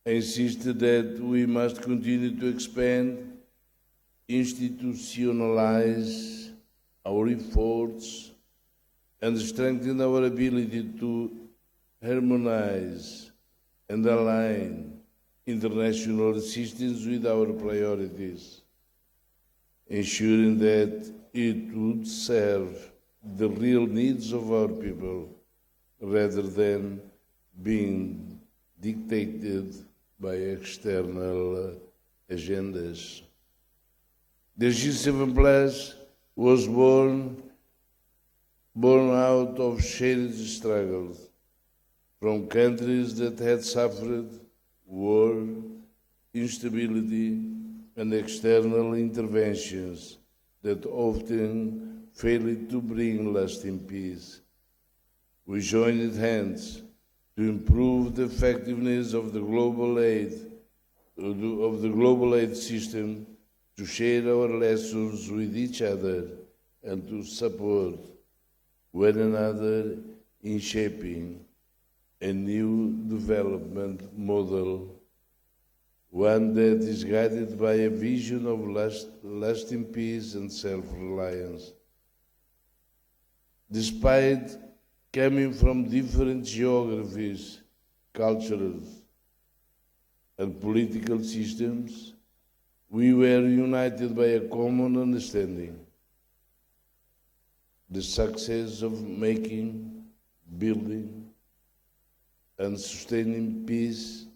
insisted that we must continue to expand, institutionalize our efforts, and strengthen our ability to harmonize and align international assistance with our priorities, ensuring that it would serve the real needs of our people rather than being dictated by external agendas. The G7 Plus was born out of shared struggles from countries that had suffered war, instability, and external interventions that often failed to bring lasting peace. We joined hands to improve the effectiveness of the global aid system, to share our lessons with each other, and to support one another in shaping a new development model, one that is guided by a vision of lasting peace and self-reliance. Despite coming from different geographies, cultures, and political systems, we were united by a common understanding: the success of making, building, and sustaining peace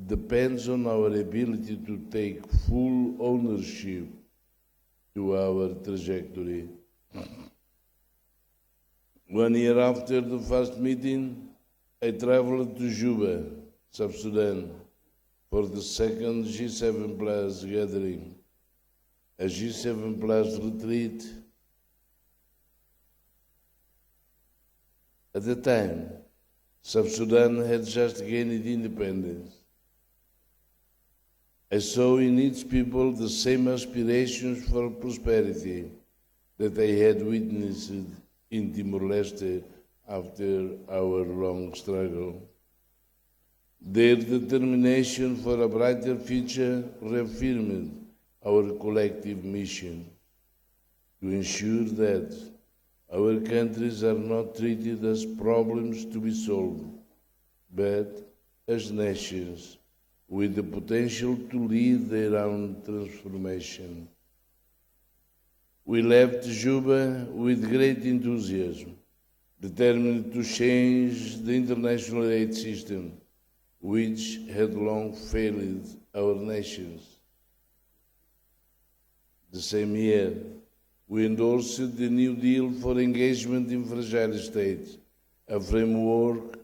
depends on our ability to take full ownership to our trajectory. 1 year after the first meeting, I traveled to Juba, South Sudan, for the second G7 Plus gathering, a G7 Plus retreat. At the time, South Sudan had just gained independence. I saw in its people the same aspirations for prosperity that I had witnessed in Timor-Leste after our long struggle. Their determination for a brighter future reaffirmed our collective mission to ensure that our countries are not treated as problems to be solved, but as nations with the potential to lead their own transformation. We left Juba with great enthusiasm, determined to change the international aid system, which had long failed our nations. The same year, we endorsed the New Deal for Engagement in Fragile States, a framework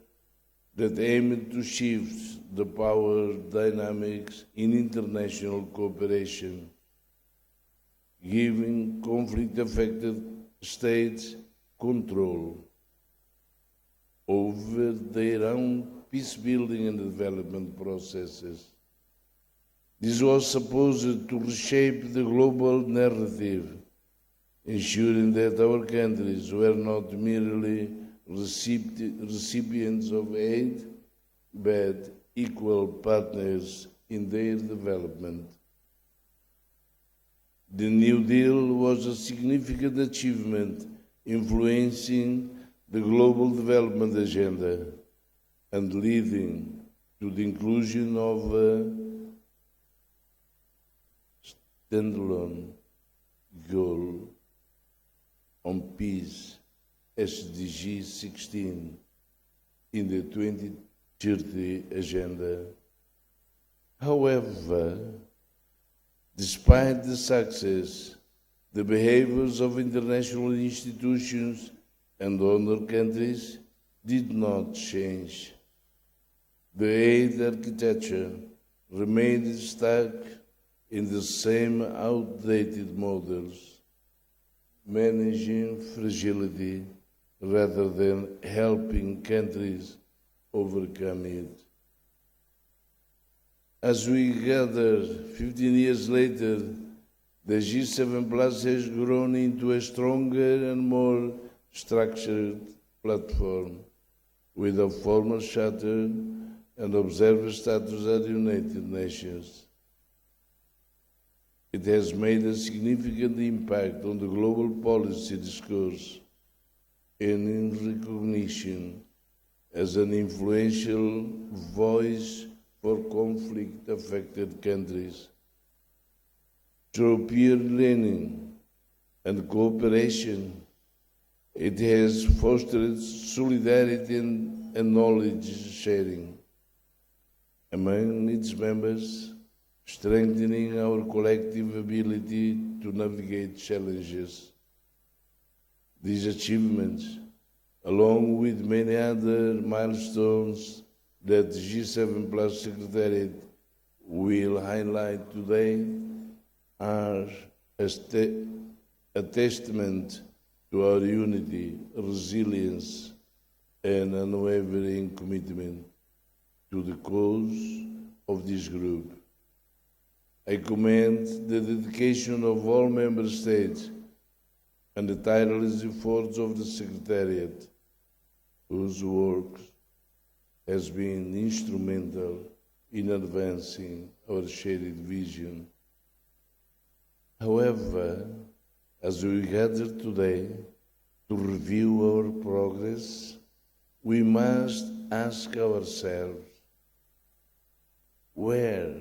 that aimed to shift the power dynamics in international cooperation, giving conflict-affected states control over their own peace-building and development processes. This was supposed to reshape the global narrative, ensuring that our countries were not merely recipients of aid, but equal partners in their development. The New Deal was a significant achievement, influencing the global development agenda and leading to the inclusion of a standalone goal on peace, SDG 16, in the 2030 agenda. However, despite the success, the behaviors of international institutions and donor countries did not change. The aid architecture remained stuck in the same outdated models, managing fragility rather than helping countries overcome it. As we gather 15 years later, the G7 Plus has grown into a stronger and more structured platform with a formal charter and observer status at the United Nations. It has made a significant impact on the global policy discourse and in recognition as an influential voice for conflict-affected countries. Through peer learning and cooperation, it has fostered solidarity and knowledge sharing among its members, strengthening our collective ability to navigate challenges. These achievements, along with many other milestones that the G7 Plus Secretariat will highlight today, are a testament to our unity, resilience, and unwavering commitment to the cause of this group. I commend the dedication of all member states and the tireless efforts of the Secretariat, whose work has been instrumental in advancing our shared vision. However, as we gather today to review our progress, we must ask ourselves, where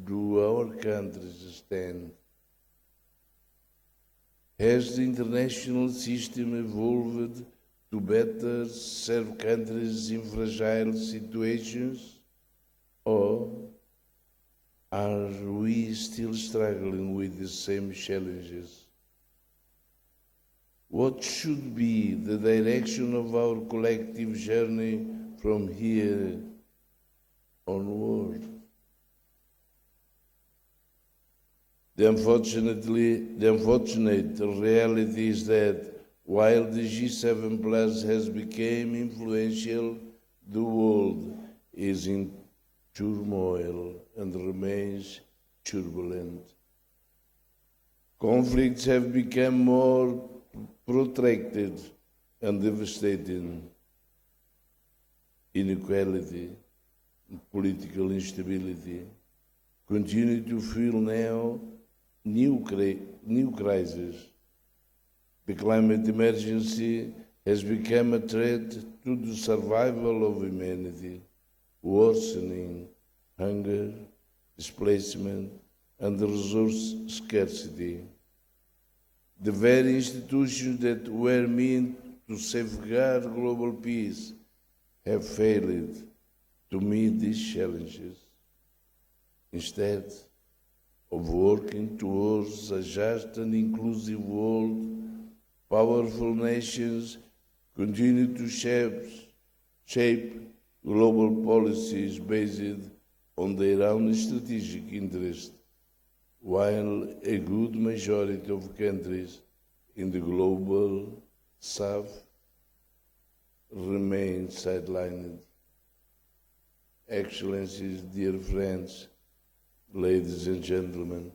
do our countries stand? Has the international system evolved to better serve countries in fragile situations, or are we still struggling with the same challenges? What should be the direction of our collective journey from here onward? The unfortunate reality is that while the G7 Plus has become influential, the world is in turmoil and remains turbulent. Conflicts have become more protracted and devastating. Inequality and political instability continue to fuel now new crises. The climate emergency has become a threat to the survival of humanity, worsening hunger, displacement, and resource scarcity. The very institutions that were meant to safeguard global peace have failed to meet these challenges. Instead of working towards a just and inclusive world, powerful nations continue to shape global policies based on their own strategic interests, while a good majority of countries in the global south remain sidelined. Excellencies, dear friends, ladies and gentlemen,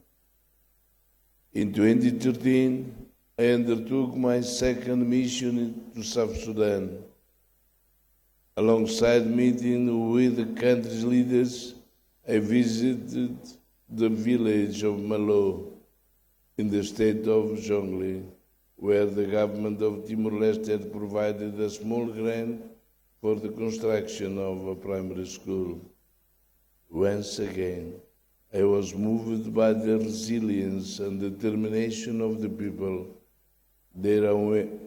in 2013, I undertook my second mission to South Sudan. Alongside meeting with the country's leaders, I visited the village of Malo in the state of Jonglei, where the government of Timor-Leste had provided a small grant for the construction of a primary school. Once again, I was moved by the resilience and determination of the people, their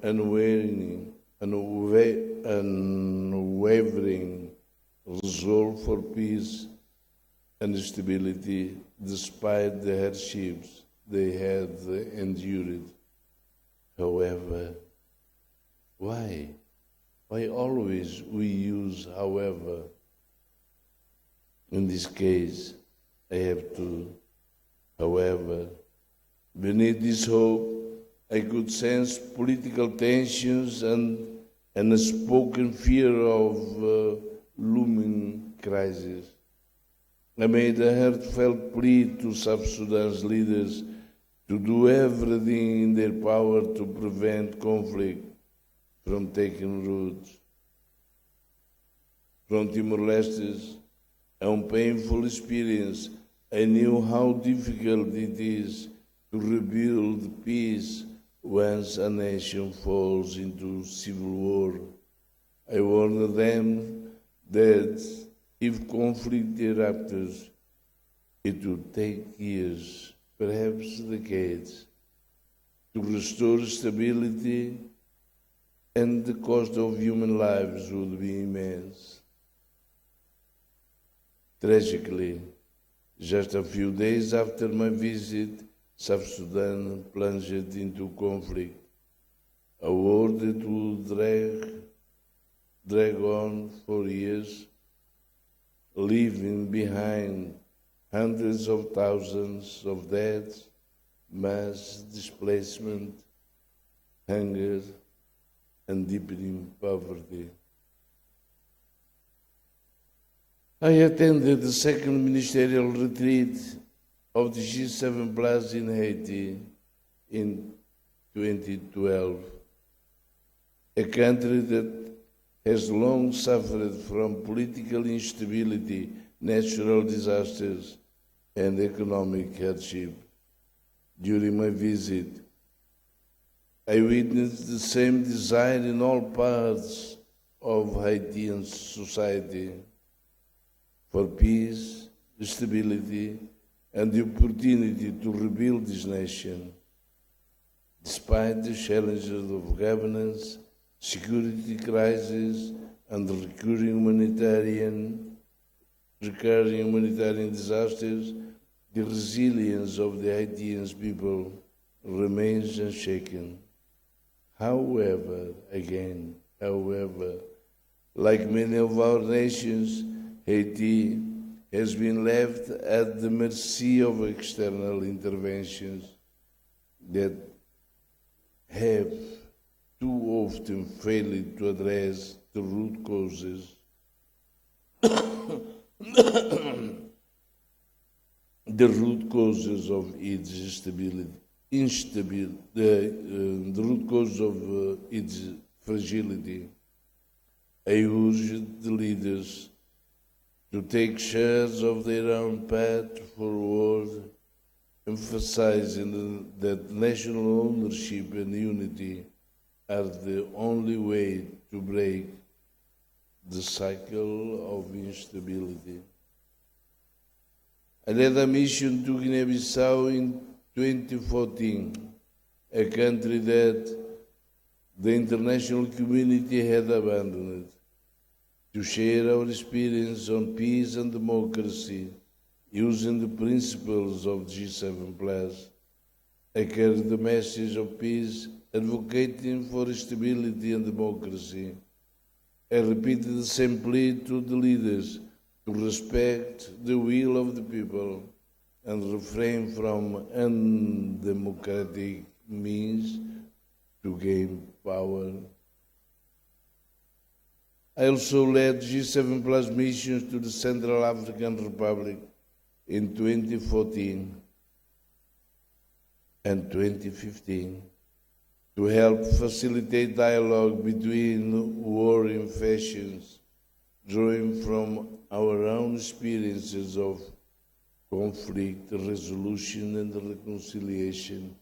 unwavering resolve for peace and stability despite the hardships they had endured. However, why always we use however? In this case, I have to. However, beneath this hope, I could sense political tensions and an unspoken fear of looming crisis. I made a heartfelt plea to South Sudan's leaders to do everything in their power to prevent conflict from taking root. from Timor-Leste, a painful experience. I knew how difficult it is to rebuild peace once a nation falls into civil war. I warned them that if conflict erupts, it would take years, perhaps decades, to restore stability, and the cost of human lives would be immense. Tragically, just a few days after my visit, South Sudan plunged into conflict, a war that would drag on for years, leaving behind hundreds of thousands of deaths, mass displacement, hunger, and deepening poverty. I attended the second ministerial retreat of the G7 Plus in Haiti in 2012, a country that has long suffered from political instability, natural disasters, and economic hardship. During my visit, I witnessed the same desire in all parts of Haitian society for peace, stability, and the opportunity to rebuild this nation. Despite the challenges of governance, security crisis, and recurring humanitarian disasters, the resilience of the Haitian people remains unshaken. However, like many of our nations, Haiti has been left at the mercy of external interventions that have too often failed to address the root causes of its the root cause of its fragility. I urge the leaders to take shares of their own path forward, emphasizing that national ownership and unity are the only way to break the cycle of instability. I led a mission to Guinea-Bissau in 2014, a country that the international community had abandoned, to share our experience on peace and democracy using the principles of G7+. I carried the message of peace, advocating for stability and democracy. I repeated the same plea to the leaders to respect the will of the people and refrain from undemocratic means to gain power. I also led G7 Plus missions to the Central African Republic in 2014 and 2015 to help facilitate dialogue between warring factions, drawing from our own experiences of conflict resolution and reconciliation.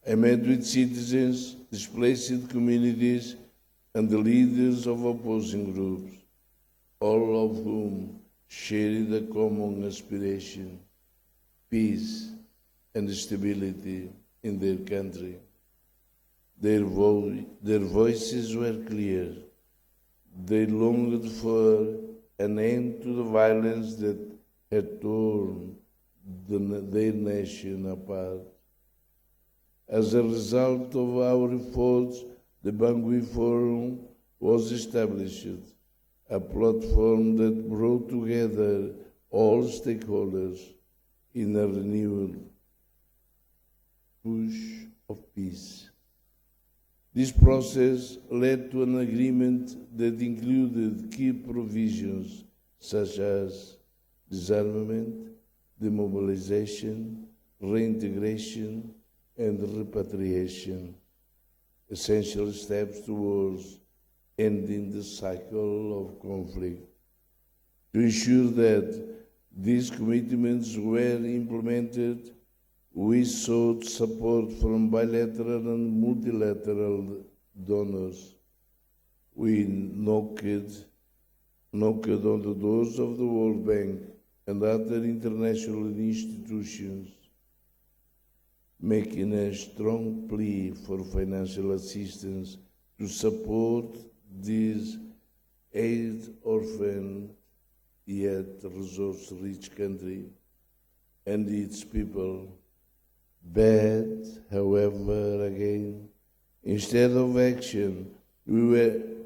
I met with citizens, displaced communities, and the leaders of opposing groups, all of whom shared a common aspiration, peace and stability in their country. Their voices were clear. They longed for an end to the violence that had torn their nation apart. As a result of our efforts, the Bangui Forum was established, a platform that brought together all stakeholders in a renewed push of peace. This process led to an agreement that included key provisions such as disarmament, demobilization, reintegration, and repatriation, essential steps towards ending the cycle of conflict. To ensure that these commitments were implemented, we sought support from bilateral and multilateral donors. We knocked on the doors of the World Bank and other international institutions, making a strong plea for financial assistance to support this aid-orphaned yet resource-rich country and its people. But, however, again, instead of action, we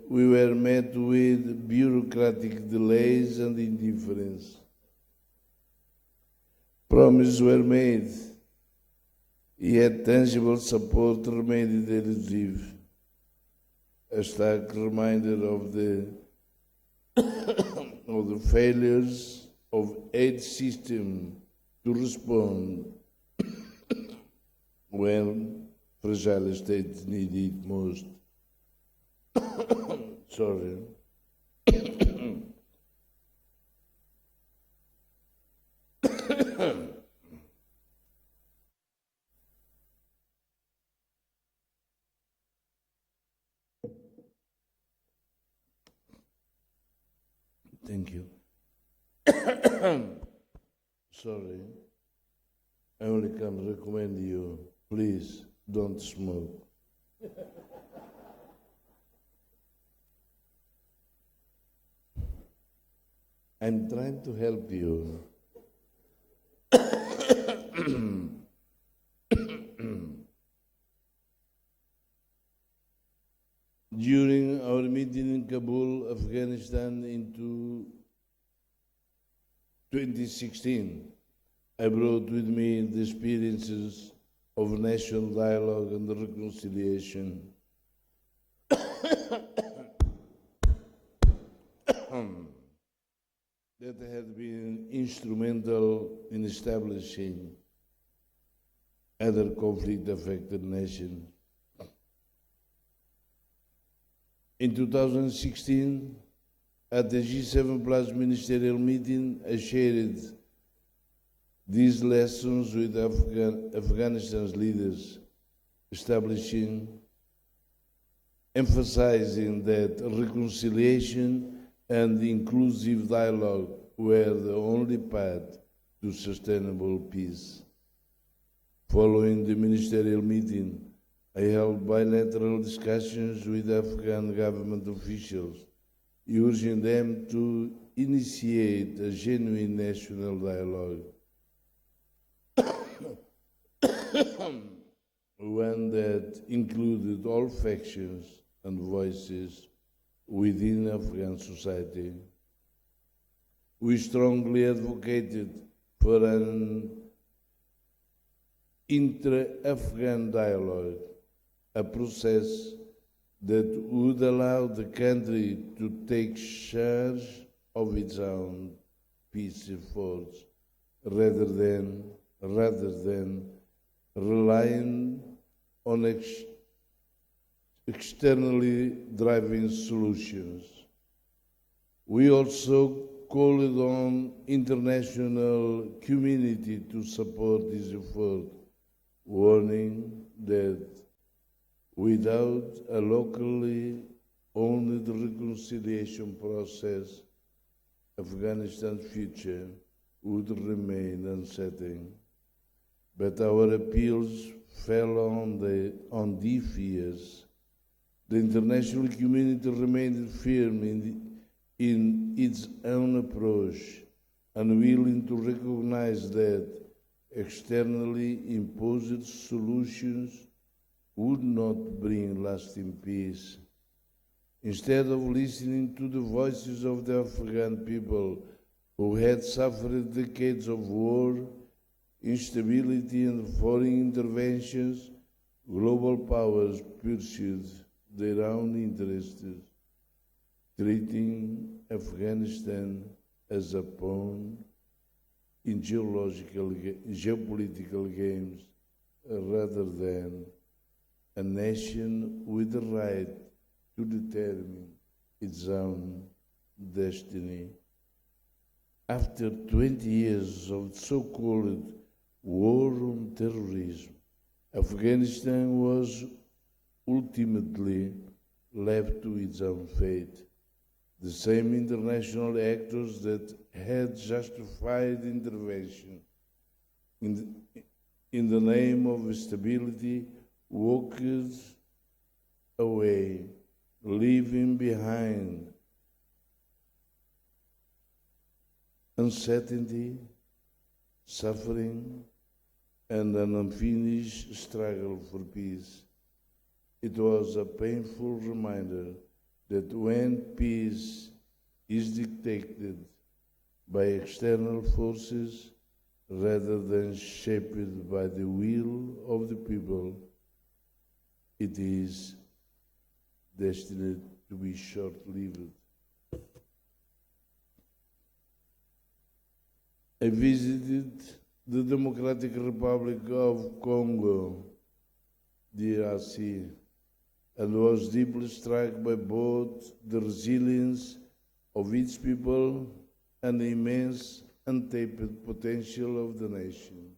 were met with bureaucratic delays and indifference. Promises were made, yet tangible support remained elusive. A stark reminder of the failures of aid system to respond when fragile states need it most. Sorry. Thank you. Sorry. I only can recommend you, please don't smoke. I'm trying to help you. During our meeting in Kabul, Afghanistan, in 2016, I brought with me the experiences of national dialogue and reconciliation. That had been instrumental in establishing other conflict-affected nations. In 2016, at the G7 Plus ministerial meeting, I shared these lessons with Afghanistan's leaders, emphasizing that reconciliation and inclusive dialogue were the only path to sustainable peace. Following the ministerial meeting, I held bilateral discussions with Afghan government officials, urging them to initiate a genuine national dialogue, one that included all factions and voices within Afghan society. We strongly advocated for an intra-Afghan dialogue, a process that would allow the country to take charge of its own peace efforts rather than relying on externally driving solutions. We also called on international community to support this effort, warning that without a locally owned reconciliation process, Afghanistan's future would remain uncertain. But our appeals fell on deaf ears. The international community remained firm in its own approach, unwilling to recognize that externally imposed solutions would not bring lasting peace. Instead of listening to the voices of the Afghan people who had suffered decades of war, instability and foreign interventions, global powers pursued their own interests, treating Afghanistan as a pawn in geopolitical games rather than a nation with the right to determine its own destiny. After 20 years of so-called war on terrorism, Afghanistan was ultimately left to its own fate. The same international actors that had justified intervention in the name of stability walked away, leaving behind uncertainty, suffering, and an unfinished struggle for peace. It was a painful reminder that when peace is dictated by external forces rather than shaped by the will of the people, it is destined to be short-lived. I visited the Democratic Republic of Congo, DRC, and was deeply struck by both the resilience of its people and the immense untapped potential of the nation.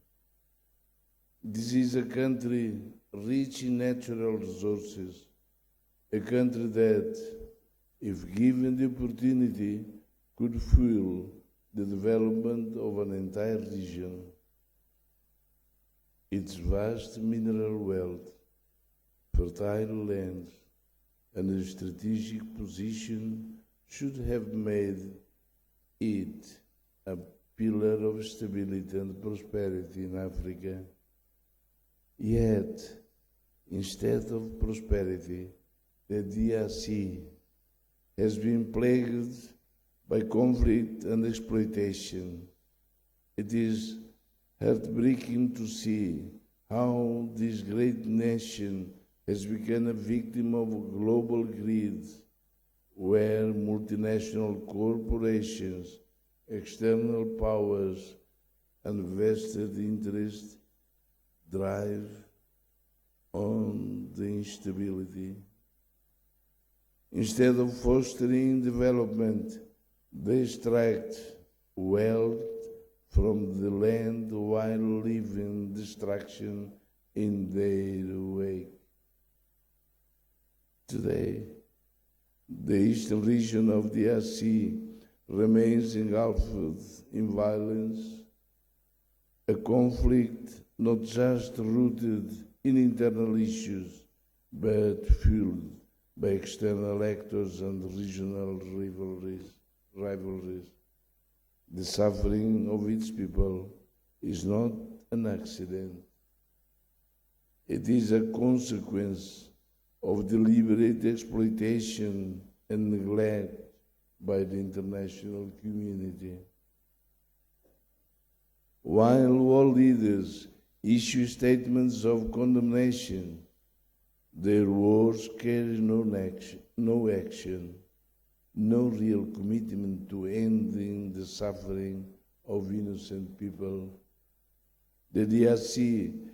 This is a country rich in natural resources, a country that, if given the opportunity, could fuel the development of an entire region. Its vast mineral wealth, fertile lands, and a strategic position should have made it a pillar of stability and prosperity in Africa. Yet, instead of prosperity, the DRC has been plagued by conflict and exploitation. It is heartbreaking to see how this great nation has become a victim of global greed, where multinational corporations, external powers, and vested interests drive on the instability. Instead of fostering development, they extract wealth from the land while leaving destruction in their wake. Today, the eastern region of the DRC remains engulfed in violence, a conflict not just rooted in internal issues, but fueled by external actors and regional rivalries. The suffering of its people is not an accident. It is a consequence of deliberate exploitation and neglect by the international community. While world leaders issue statements of condemnation, their words carry no action, no real commitment to ending the suffering of innocent people. The DRC,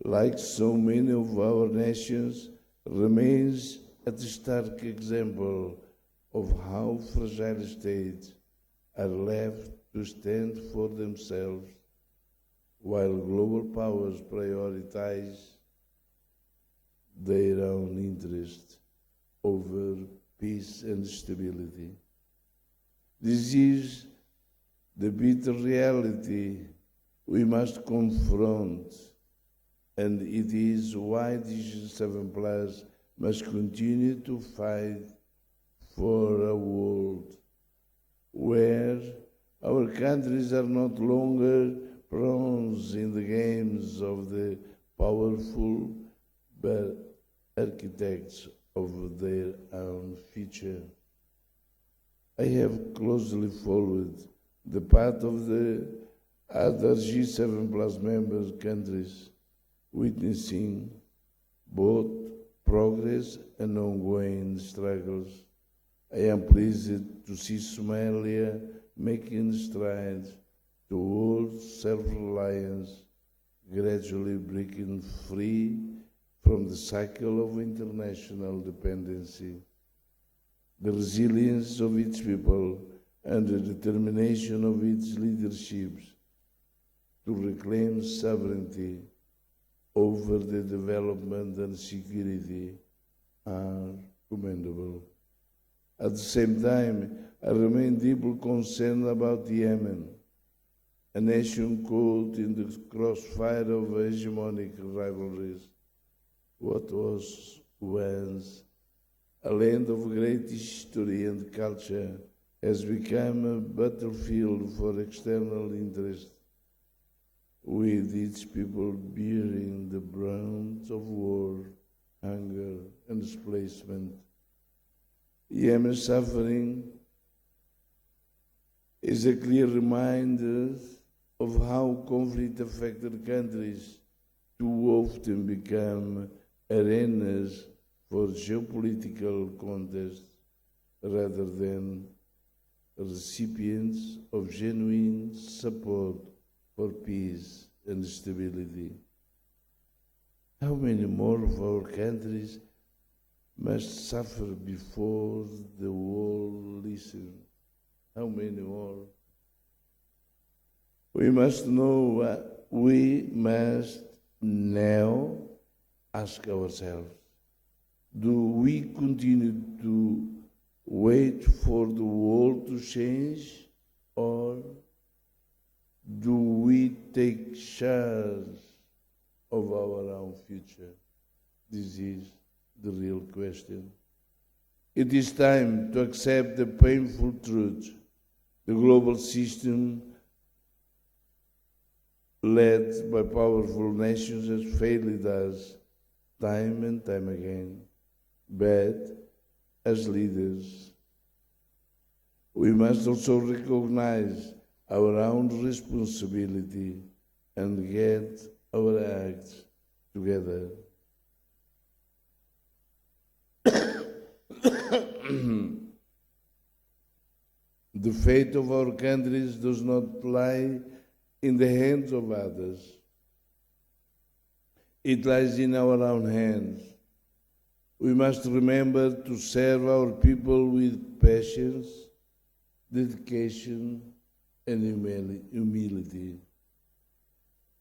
like so many of our nations, remains a stark example of how fragile states are left to stand for themselves while global powers prioritize their own interests over peace and stability. This is the bitter reality we must confront, and it is why Digital 7 Plus must continue to fight for a world where our countries are not longer pawns in the games of the powerful, but architects of their own future. I have closely followed the path of the other G7 Plus member countries, witnessing both progress and ongoing struggles. I am pleased to see Somalia making strides towards self-reliance, gradually breaking free from the cycle of international dependency. the resilience of its people, and the determination of its leaderships to reclaim sovereignty over the development and security are commendable. At the same time, I remain deeply concerned about Yemen, a nation caught in the crossfire of hegemonic rivalries. What was once a land of great history and culture has become a battlefield for external interest, with its people bearing the brunt of war, hunger, and displacement. Yemen's suffering is a clear reminder of how conflict-affected countries too often become arenas for geopolitical contests rather than recipients of genuine support for peace and stability. How many more of our countries must suffer before the world listens? How many more? We must now ask ourselves, do we continue to wait for the world to change, or do we take charge of our own future? This is the real question. It is time to accept the painful truth. The global system led by powerful nations has failed us time and time again. But as leaders, we must also recognize our own responsibility and get our acts together. The fate of our countries does not lie in the hands of others. It lies in our own hands. We must remember to serve our people with patience, dedication, and humility.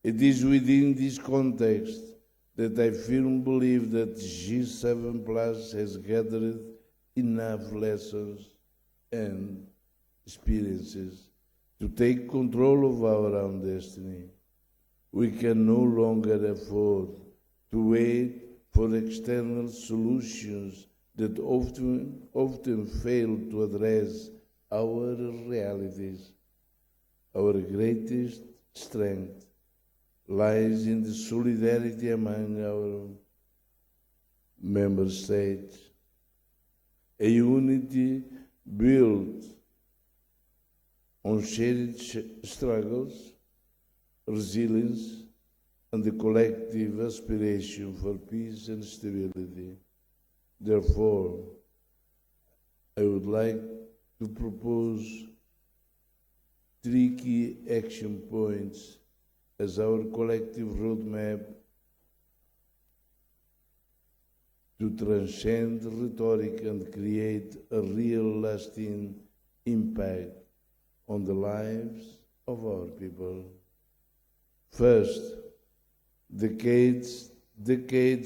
It is within this context that I firmly believe that G7 Plus has gathered enough lessons and experiences to take control of our own destiny. We can no longer afford to wait for external solutions that often fail to address our realities. Our greatest strength lies in the solidarity among our member states, a unity built on shared struggles, resilience, and the collective aspiration for peace and stability. Therefore, I would like to propose 3 key action points as our collective roadmap to transcend rhetoric and create a real lasting impact on the lives of our people. First, decades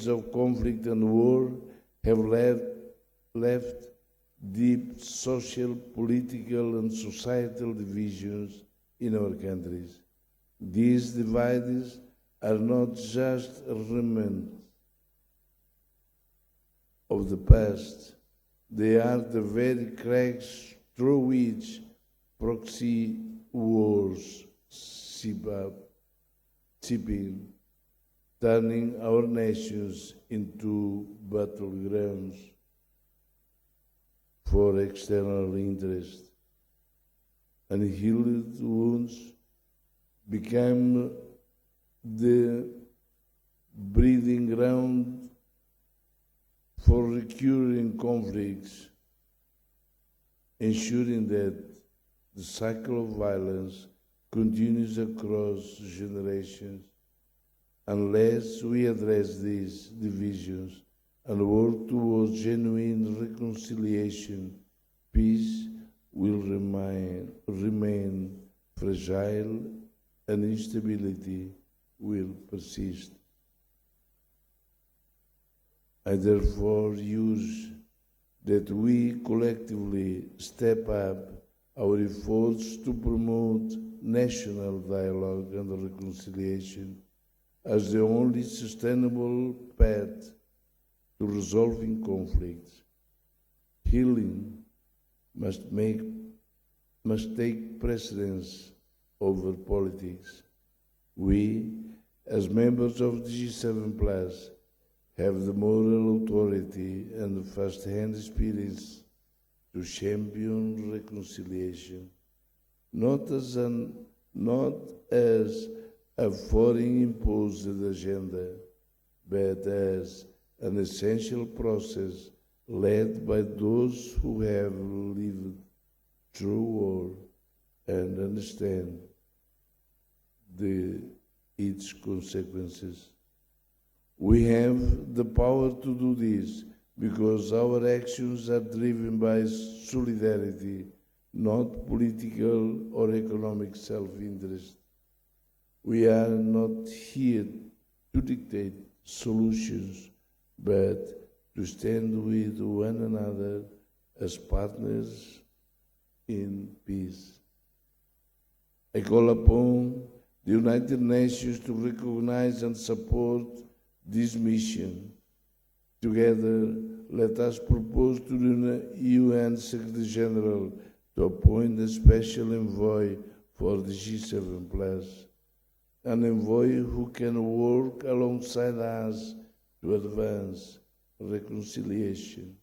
of conflict and war have left deep social, political, and societal divisions in our countries. These divides are not just a remnant of the past, they are the very cracks through which proxy wars seep in, turning our nations into battlegrounds for external interest. Unhealed wounds become the breeding ground for recurring conflicts, ensuring that the cycle of violence continues across generations. Unless we address these divisions and work towards genuine reconciliation will remain fragile and instability will persist. I therefore urge that we collectively step up our efforts to promote national dialogue and reconciliation as the only sustainable path to resolving conflicts. Healing must take precedence over politics. We, as members of the G7+, have the moral authority and the first-hand experience to champion reconciliation, not as a foreign imposed agenda, but as an essential process led by those who have lived through war and understand its consequences. We have the power to do this because our actions are driven by solidarity, not political or economic self-interest. We are not here to dictate solutions, but to stand with one another as partners in peace. I call upon the United Nations to recognize and support this mission. Together, let us propose to the UN Secretary General to appoint a special envoy for the G7+, an envoy who can work alongside us to advance reconciliation,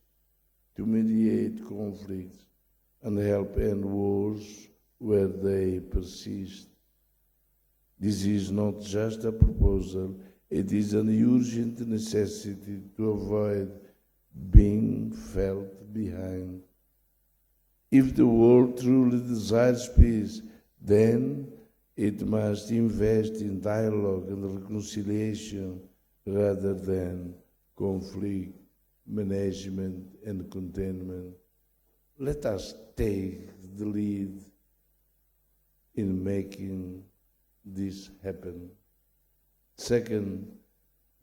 to mediate conflicts, and help end wars where they persist. This is not just a proposal, it is an urgent necessity to avoid being felt behind. If the world truly desires peace, then it must invest in dialogue and reconciliation rather than conflict management and containment. Let us take the lead in making this happen. Second,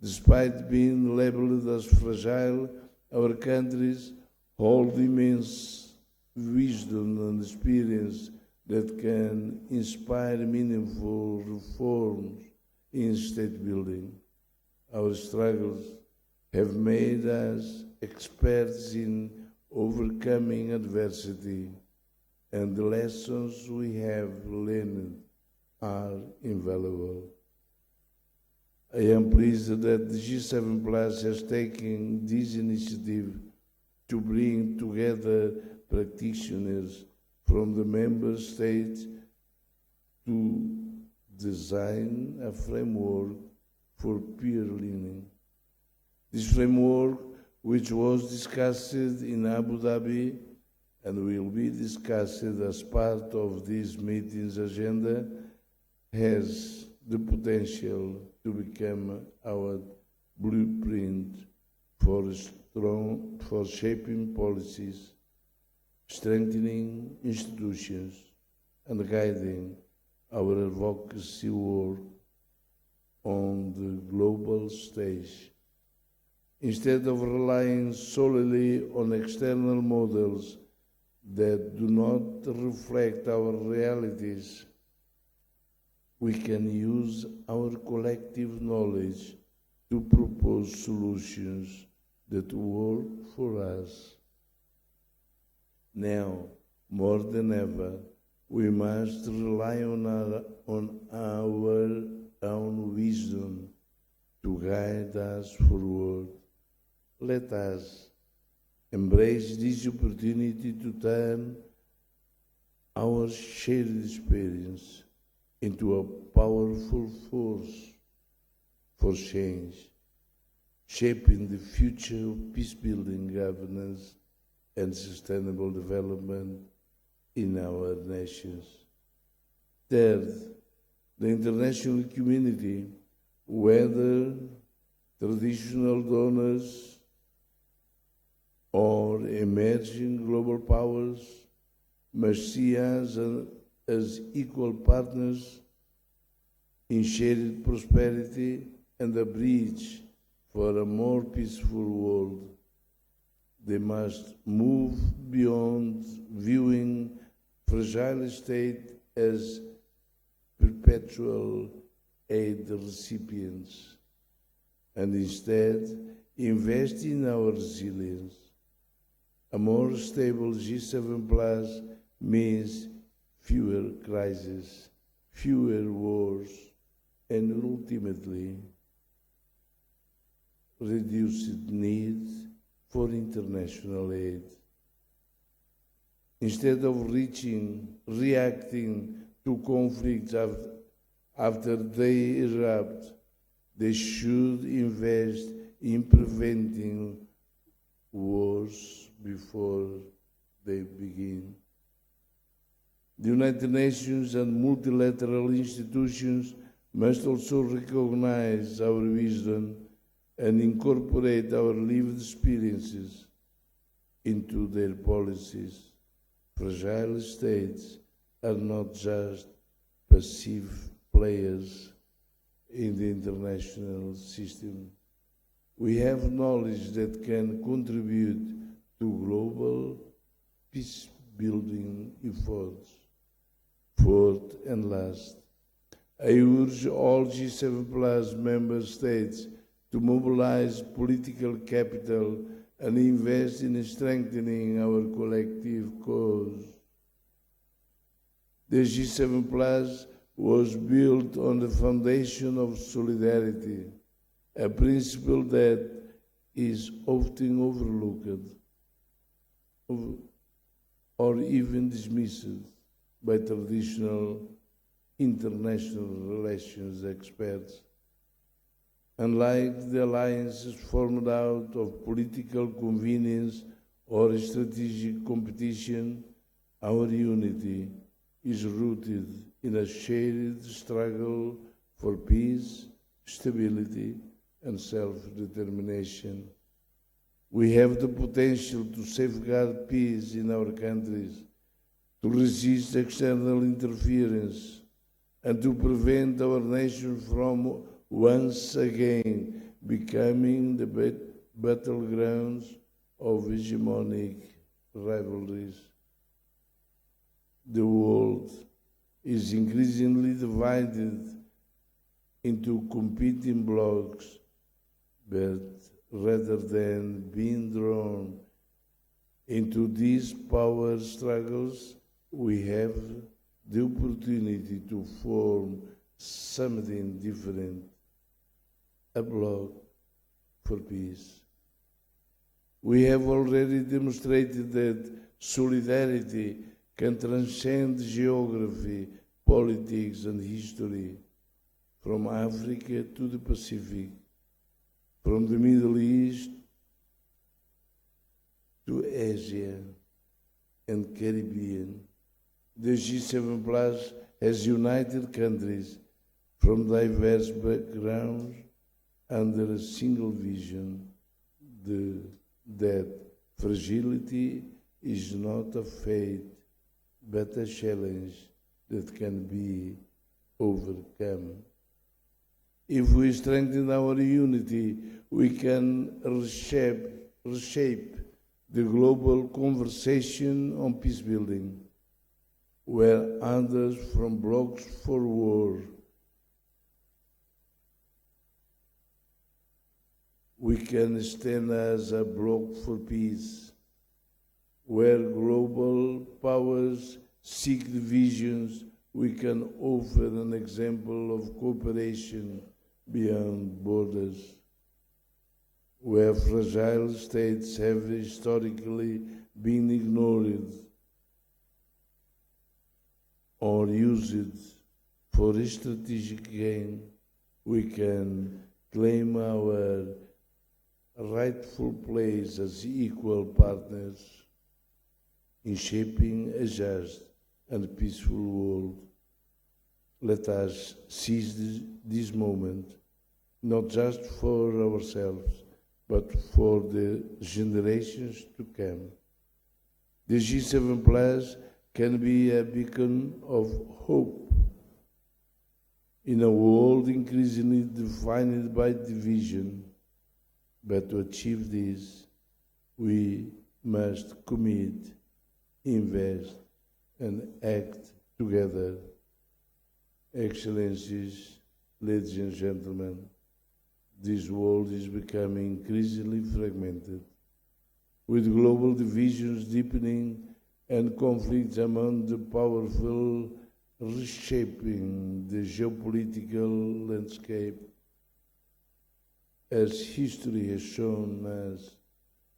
despite being labeled as fragile, our countries hold immense wisdom and experience that can inspire meaningful reforms in state building. Our struggles have made us experts in overcoming adversity, and the lessons we have learned are invaluable. I am pleased that the G7+ has taken this initiative to bring together practitioners from the member states to design a framework for peer learning. This framework, which was discussed in Abu Dhabi and will be discussed as part of this meeting's agenda, has the potential to become our blueprint for shaping policies, strengthening institutions, and guiding our advocacy work on the global stage. Instead of relying solely on external models that do not reflect our realities, we can use our collective knowledge to propose solutions that work for us. Now, more than ever, we must rely on our own wisdom to guide us forward. Let us embrace this opportunity to turn our shared experience into a powerful force for change, shaping the future of peace-building governance and sustainable development in our nations. Third, the international community, whether traditional donors or emerging global powers, must see us as equal partners in shared prosperity and a bridge for a more peaceful world. They must move beyond viewing fragile state as perpetual aid recipients and instead invest in our resilience. A more stable G7 Plus means fewer crises, fewer wars, and ultimately reduced need for international aid. Instead of reacting to conflicts after they erupt, they should invest in preventing wars before they begin. The United Nations and multilateral institutions must also recognize our wisdom and incorporate our lived experiences into their policies. Fragile states are not just passive players in the international system. We have knowledge that can contribute to global peace-building efforts. Fourth and last, I urge all G7 Plus member states to mobilize political capital and invest in strengthening our collective cause. The G7 Plus was built on the foundation of solidarity, a principle that is often overlooked or even dismissed by traditional international relations experts. Unlike the alliances formed out of political convenience or strategic competition, our unity is rooted in a shared struggle for peace, stability, and self-determination. We have the potential to safeguard peace in our countries, to resist external interference, and to prevent our nation from once again becoming the battlegrounds of hegemonic rivalries. The world is increasingly divided into competing blocs, but rather than being drawn into these power struggles, we have the opportunity to form something different, a bloc for peace. We have already demonstrated that solidarity can transcend geography, politics, and history, from Africa to the Pacific, from the Middle East to Asia and Caribbean. The G7 Plus has united countries from diverse backgrounds under a single vision, that fragility is not a fate, but a challenge that can be overcome. If we strengthen our unity, we can reshape the global conversation on peace building, where others from blocs for war, we can stand as a bloc for peace, where global powers seek divisions, we can offer an example of cooperation beyond borders, where fragile states have historically been ignored or used for strategic gain, we can claim our rightful place as equal partners in shaping a just and peaceful world. Let us seize this moment, not just for ourselves, but for the generations to come. The G7 Plus can be a beacon of hope in a world increasingly defined by division. But to achieve this, we must commit, invest, and act together. Excellencies, ladies and gentlemen, this world is becoming increasingly fragmented, with global divisions deepening and conflicts among the powerful reshaping the geopolitical landscape. As history has shown us,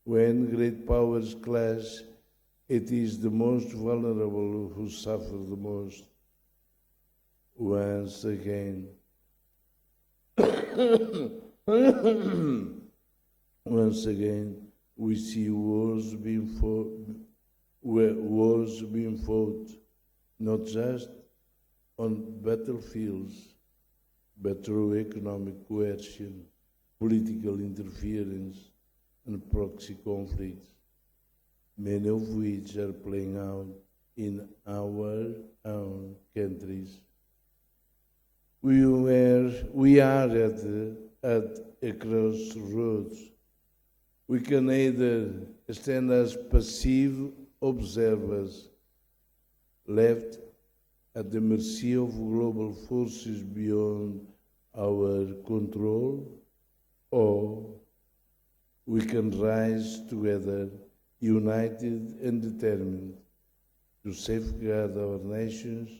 when great powers clash, it is the most vulnerable who suffer the most. Once again, we see wars being fought, not just on battlefields, but through economic coercion, political interference, and proxy conflicts, many of which are playing out in our own countries. We are at a crossroads. We can either stand as passive observers, left at the mercy of global forces beyond our control, or we can rise together, united and determined, to safeguard our nations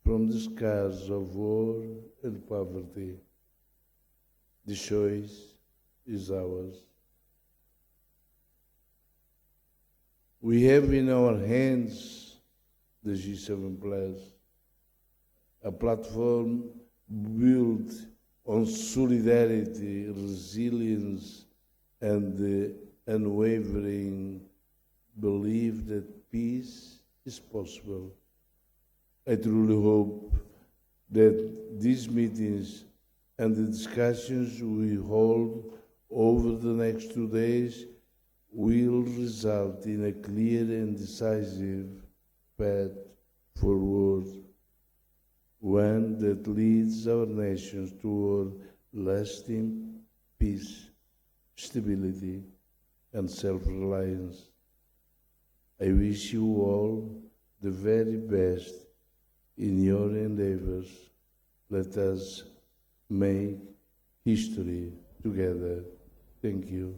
from the scars of war and poverty. The choice is ours. We have in our hands the G7+, a platform built on solidarity, resilience, and the unwavering belief that peace is possible. I truly hope that these meetings and the discussions we hold over the next 2 days will result in a clear and decisive path forward, one that leads our nations toward lasting peace, stability, and self-reliance. I wish you all the very best in your endeavors. Let us make history together. Thank you.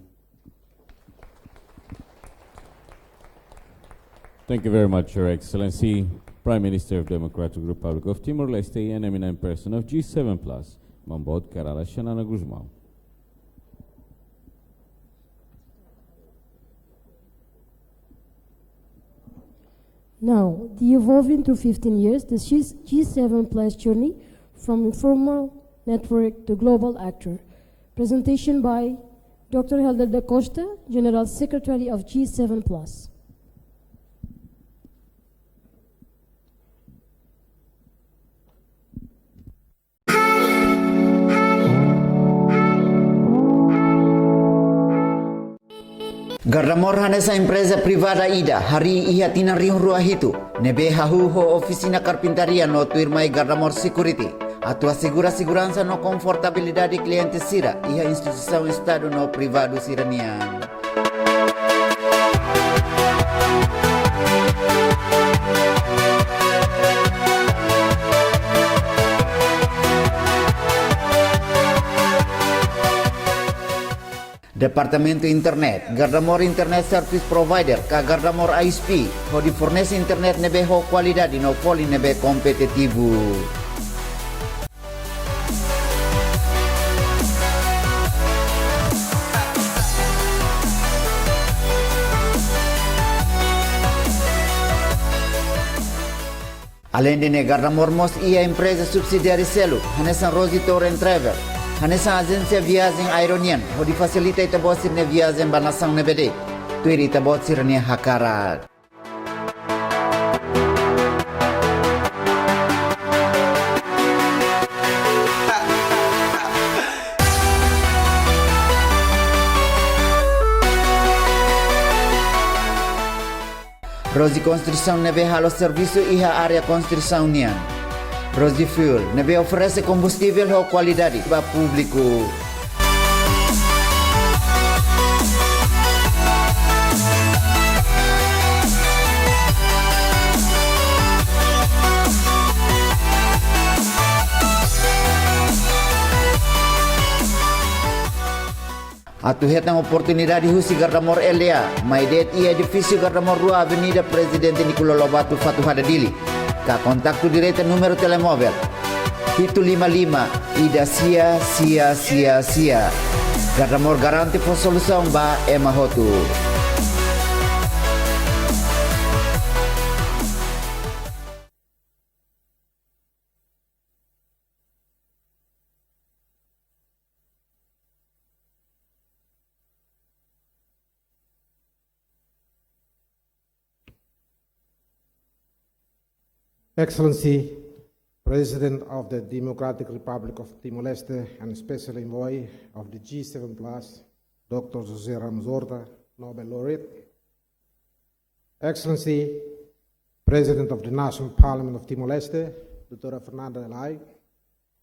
Thank you very much, Your Excellency, Prime Minister of Democratic Republic of Timor-Leste and eminent person of G7+, Mambod Karala Shanana Guzmão. Now, the evolving through 15 years, the G7+ journey from informal network to global actor. Presentation by Dr. Helder da Costa, General Secretary of G7+. Gardamor hanesa empresa privada ida hari iha tinariho rua hitu nebe hahu ho oficina carpintaria no tuirmai Gardamor Security atu assegura segurança no confortabilidade cliente sira iha instituição estado no privado siranian. Departamento Internet, Gardamor Internet Service Provider, ka Gardamor ISP, ho di fornece internet nebe ho qualidade no foli nebe competitivo. Além de Gardamor mos ia empresa subsidiária selo, Hanesan Rosi Tour and Travel, Hanesan agência viagem Ironian, ho di facilita ita bot sirne viagem banasang nebede, tuiri ita bot sirne hakarak. Rosi construção nebe halo serviço iha área construção nian. Rosi Fuel nebe oferece combustível de qualidade para público. Atu hetang oportunidade husi Gardamor LA, maidet ia edifício Gardamor Rua Avenida Presidente Nicolau Lobato Fatuhada Dili. Ka kontaktu direta número telemóvel 755 Ida Sia. Gardamor garante for solução ba emahotu. Excellency, President of the Democratic Republic of Timor-Leste and Special Envoy of the G7+, Dr. José Ramos Horta, Nobel Laureate. Excellency, President of the National Parliament of Timor-Leste, Dr. Fernanda Elai,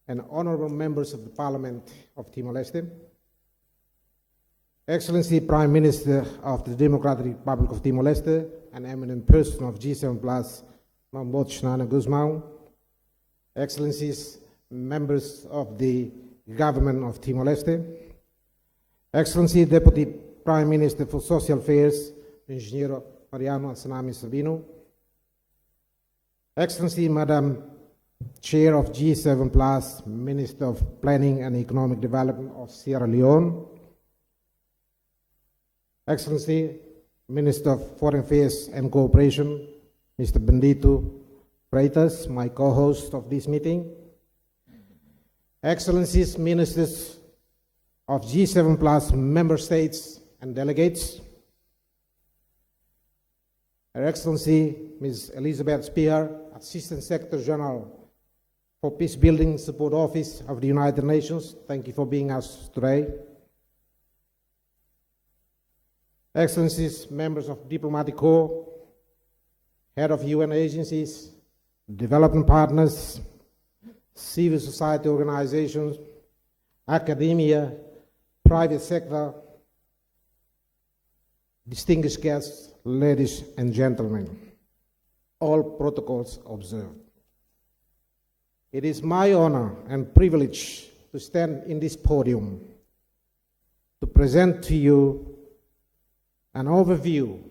and honorable members of the Parliament of Timor-Leste. Excellency, Prime Minister of the Democratic Republic of Timor-Leste, and eminent person of G7+, Shnana Guzmão, Excellencies, members of the government of Timor-Leste, Excellency Deputy Prime Minister for Social Affairs, Engineer Mariano Sanami Sabino, Excellency Madam Chair of G7+, Minister of Planning and Economic Development of Sierra Leone, Excellency Minister of Foreign Affairs and Cooperation, Mr. Bendito Freitas, my co-host of this meeting, Excellencies, Ministers of G7+ member states and delegates, Her Excellency Ms. Elizabeth Spear, Assistant Secretary General for Peace Building Support Office of the United Nations, thank you for being with us today. Excellencies, members of Diplomatic Corps, head of UN agencies, development partners, civil society organizations, academia, private sector, distinguished guests, ladies and gentlemen, all protocols observed. It is my honor and privilege to stand in this podium to present to you an overview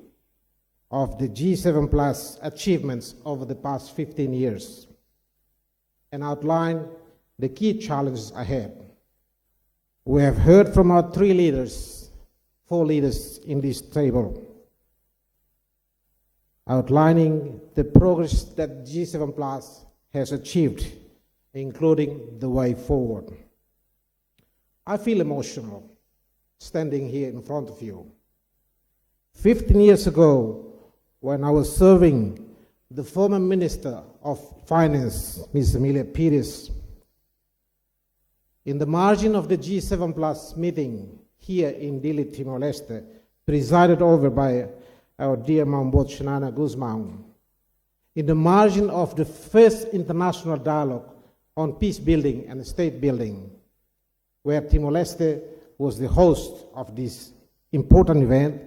of the G7+ achievements over the past 15 years and outline the key challenges ahead. We have heard from our four leaders in this table, outlining the progress that G7+ has achieved, including the way forward. I feel emotional standing here in front of you. 15 years ago, when I was serving the former Minister of Finance, Ms. Emilia Pires, in the margin of the G7+ meeting here in Dili, Timor-Leste, presided over by our dear Mambot Shanana Guzmão, in the margin of the first international dialogue on peace building and state building, where Timor-Leste was the host of this important event,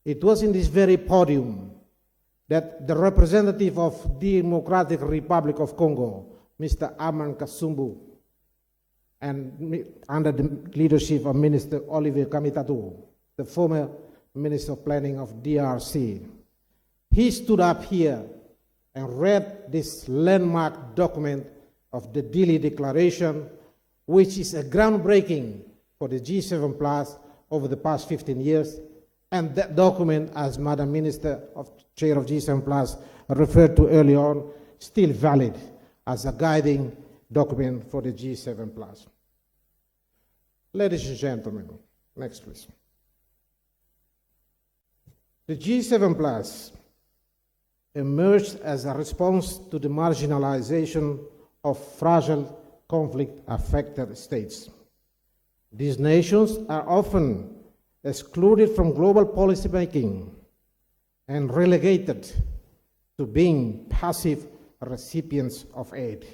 it was in this very podium that the representative of the Democratic Republic of Congo, Mr. Aman Kasumbu, and under the leadership of Minister Olivier Kamitatu, the former Minister of Planning of DRC, he stood up here and read this landmark document of the Dili Declaration, which is a groundbreaking for the G7+ over the past 15 years. And that document, as Madam Minister of Chair of G7+ referred to early on, still valid as a guiding document for the G7+. Ladies and gentlemen, next please. The G7+ emerged as a response to the marginalization of fragile conflict-affected states. These nations are often excluded from global policy making and relegated to being passive recipients of aid.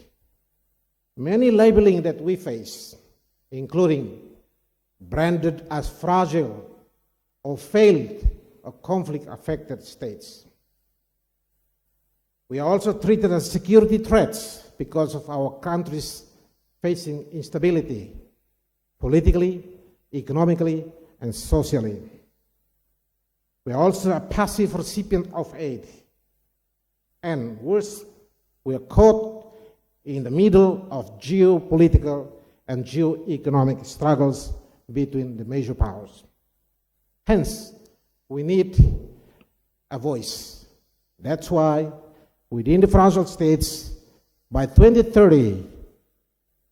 Many labeling that we face, including branded as fragile or failed or conflict-affected states. We are also treated as security threats because of our countries facing instability, politically, economically, and socially. We are also a passive recipient of aid. And worse, we are caught in the middle of geopolitical and geo-economic struggles between the major powers. Hence, we need a voice. That's why within the fragile states, by 2030,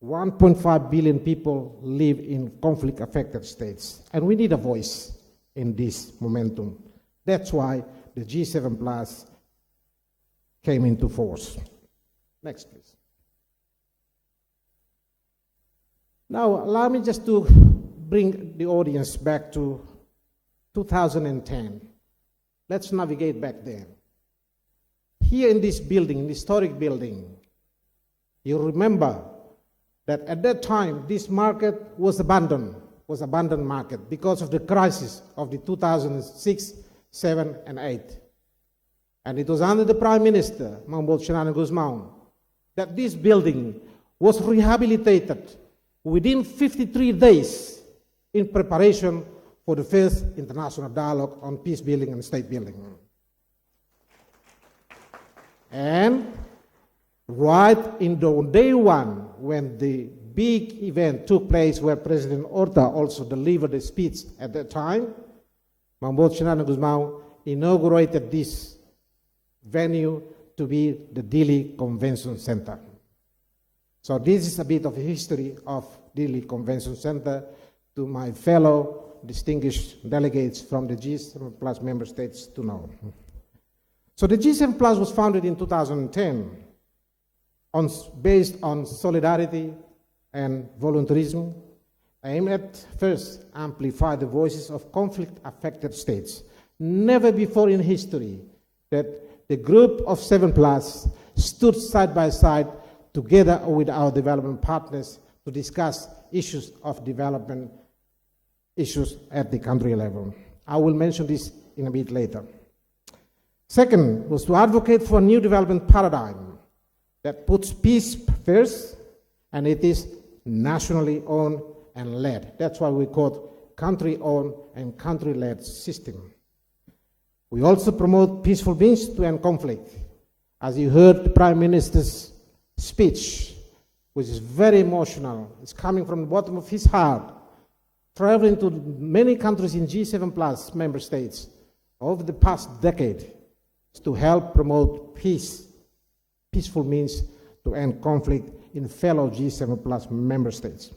1.5 billion people live in conflict-affected states. And we need a voice in this momentum. That's why the G7 Plus came into force. Next, please. Now, allow me just to bring the audience back to 2010. Let's navigate back there. Here in this building, in the historic building, you remember that at that time, this market was abandoned market because of the crisis of the 2006, 7, and 8. And it was under the Prime Minister, Mambo Guzman, that this building was rehabilitated within 53 days in preparation for the first international dialogue on peace building and state building. And right in the day one, when the big event took place where President Horta also delivered a speech at that time, Mambo Guzman inaugurated this venue to be the Dili Convention Center. So this is a bit of a history of Dili Convention Center to my fellow distinguished delegates from the G7 Plus member states to know. So the G7 Plus was founded in 2010 based on solidarity and voluntarism, aimed at first amplify the voices of conflict-affected states. Never before in history that the group of 7 Plus stood side by side together with our development partners to discuss issues of development issues at the country level. I will mention this in a bit later. Second was to advocate for a new development paradigm that puts peace first, and it is nationally owned and led. That's why we call it country-owned and country-led system. We also promote peaceful means to end conflict. As you heard the Prime Minister's speech, which is very emotional, it's coming from the bottom of his heart, traveling to many countries in G7 Plus member states over the past decade to help promote peaceful means to end conflict in fellow G7 Plus member states.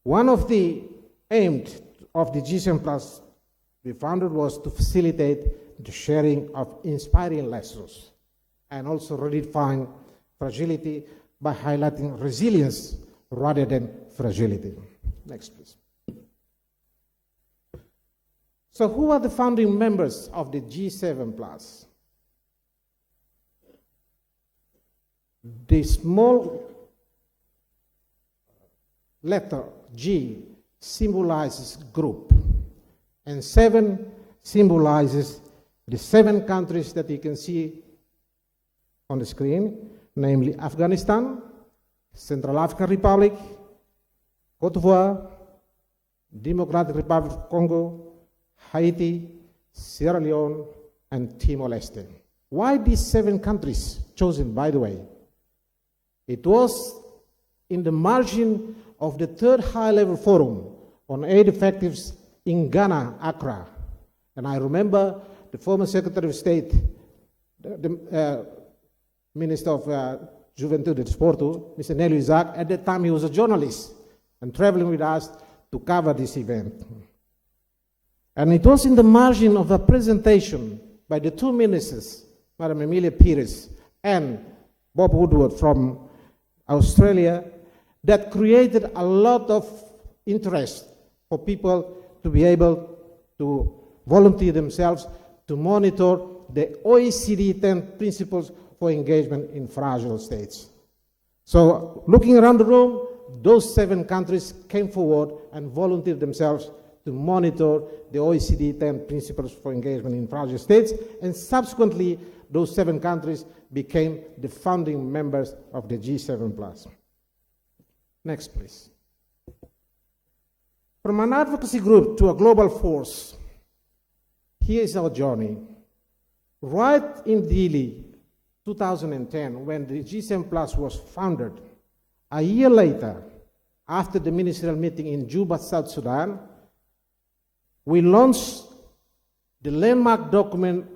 One of the aims of the G7 Plus we founded was to facilitate the sharing of inspiring lessons and also redefine fragility by highlighting resilience rather than fragility. Next, please. So who are the founding members of the G7 Plus? The small letter G symbolizes group, and 7 symbolizes the 7 countries that you can see on the screen, namely Afghanistan, Central African Republic, Cote d'Ivoire, Democratic Republic of Congo, Haiti, Sierra Leone, and Timor-Leste. Why these 7 countries chosen, by the way? It was in the margin of the 3rd high-level forum on aid effectiveness in Ghana, Accra. And I remember the former Secretary of State, the Minister of Juventude and Sport, Mr. Nelly Isaac. At that time he was a journalist and traveling with us to cover this event. And it was in the margin of a presentation by the 2 ministers, Madam Emilia Pires and Bob Woodward from Australia, that created a lot of interest for people to be able to volunteer themselves to monitor the OECD 10 principles for engagement in fragile states. So looking around the room, those 7 countries came forward and volunteered themselves to monitor the OECD 10 principles for engagement in fragile states, and subsequently those 7 countries became the founding members of the G7+. Next, please. From an advocacy group to a global force, here is our journey. Right in Dili, 2010, when the G7+ was founded, a year later, after the ministerial meeting in Juba, South Sudan, we launched the landmark document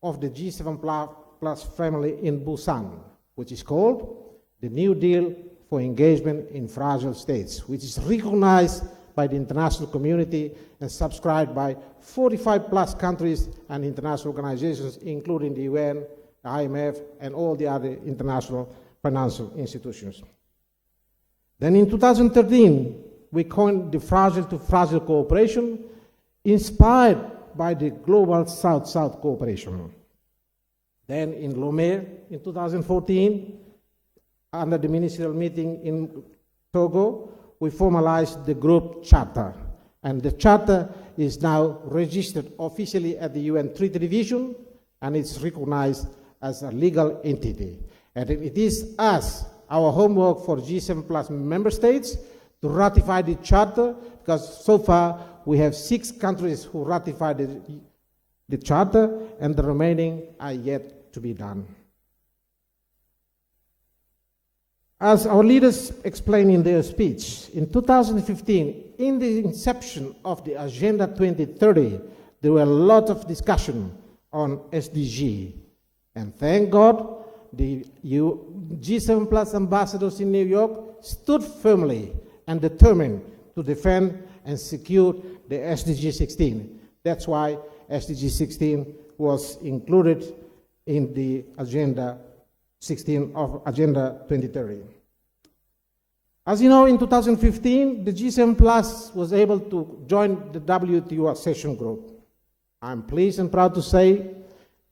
of the G7+ family in Busan, which is called the New Deal for Engagement in Fragile States, which is recognized by the international community and subscribed by 45+ countries and international organizations, including the UN, the IMF, and all the other international financial institutions. Then in 2013, we coined the Fragile to Fragile Cooperation, inspired by the Global South-South Cooperation. Then in Lomé, in 2014, under the ministerial meeting in Togo, we formalized the group charter. And the charter is now registered officially at the UN Treaty Division, and it's recognized as a legal entity. And it is us, our homework for G7+ member states, to ratify the charter, because so far we have 6 countries who ratified the charter, and the remaining are yet to be done. As our leaders explained in their speech, in 2015, in the inception of the Agenda 2030, there were a lot of discussion on SDG. And thank God, the G7+ ambassadors in New York stood firmly and determined to defend and secure the SDG 16. That's why SDG 16 was included in the Agenda 16 of Agenda 2030. As you know, in 2015, the G7+ was able to join the WTO accession group. I'm pleased and proud to say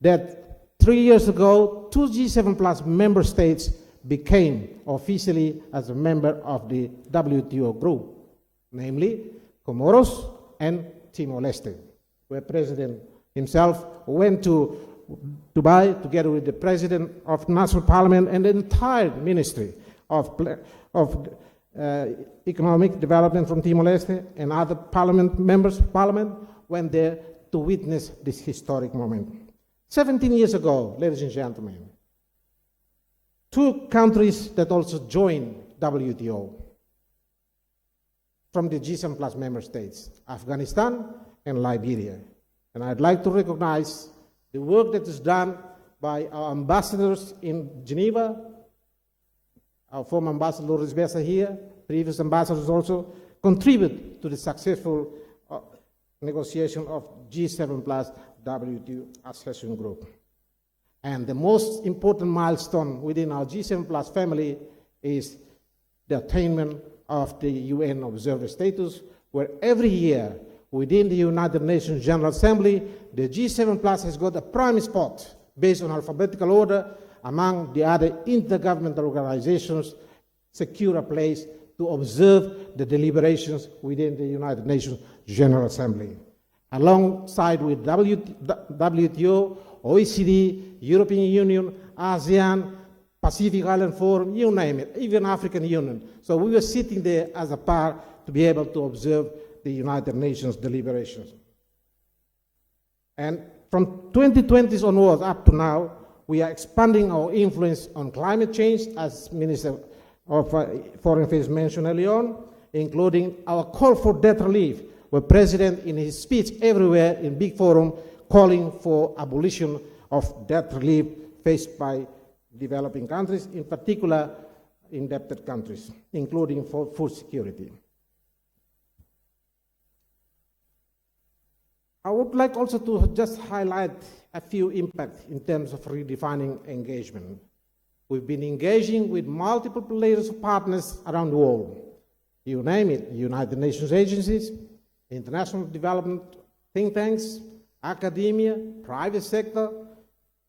that 3 years ago, 2 G7+ member states became officially as a member of the WTO group, namely Comoros and Timor-Leste, where President himself went to Dubai together with the President of National Parliament and the entire Ministry of Economic Development from Timor-Leste and other members of Parliament went there to witness this historic moment. 17 years ago, ladies and gentlemen, 2 countries that also joined WTO from the G7+ member states, Afghanistan and Liberia. And I'd like to recognize the work that is done by our ambassadors in Geneva, our former ambassador Lourdes Bessa here, previous ambassadors also contribute to the successful negotiation of G7+ WTO accession group. And the most important milestone within our G7+ family is the attainment of the UN observer status, where every year within the United Nations General Assembly, the G7+ has got a prime spot based on alphabetical order among the other intergovernmental organizations, secure a place to observe the deliberations within the United Nations General Assembly. Alongside with WTO, OECD, European Union, ASEAN, Pacific Island Forum, you name it, even African Union. So we were sitting there as a part to be able to observe the United Nations deliberations. And from 2020 onwards up to now, we are expanding our influence on climate change, as Minister of Foreign Affairs mentioned earlier on, including our call for debt relief, where President in his speech everywhere in big forum calling for abolition of debt relief faced by developing countries, in particular indebted countries, including for food security. I would like also to just highlight a few impacts in terms of redefining engagement. We've been engaging with multiple layers of partners around the world. You name it, United Nations agencies, international development think tanks, academia, private sector,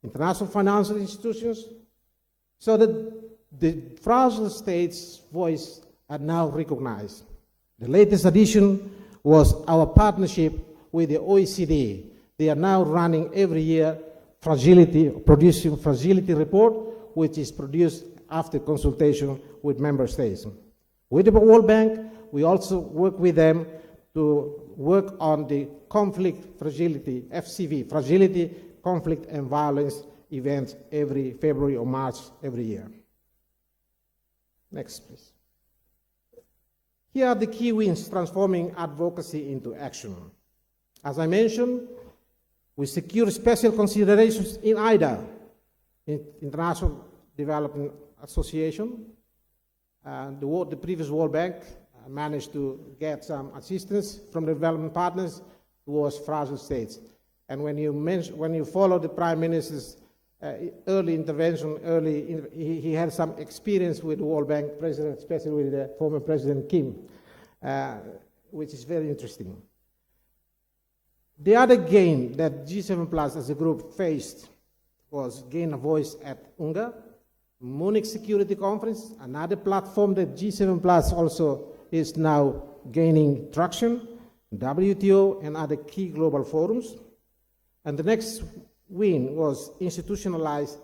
international financial institutions, so that the fragile states' voice are now recognized. The latest addition was our partnership with the OECD. They are now running every year producing fragility report, which is produced after consultation with member states. With the World Bank, we also work with them to work on the conflict fragility, FCV, fragility, conflict and violence events every February or March every year. Next, please. Here are the key wins transforming advocacy into action. As I mentioned, we secure special considerations in IDA, International Development Association. The previous World Bank managed to get some assistance from the development partners towards fragile states. And when you follow the Prime Minister's early intervention, he had some experience with the World Bank President, especially with the former President Kim, which is very interesting. The other gain that G7 Plus as a group faced was gain of voice at UNGA, Munich Security Conference, another platform that G7 Plus also is now gaining traction, WTO and other key global forums. And the next win was institutionalized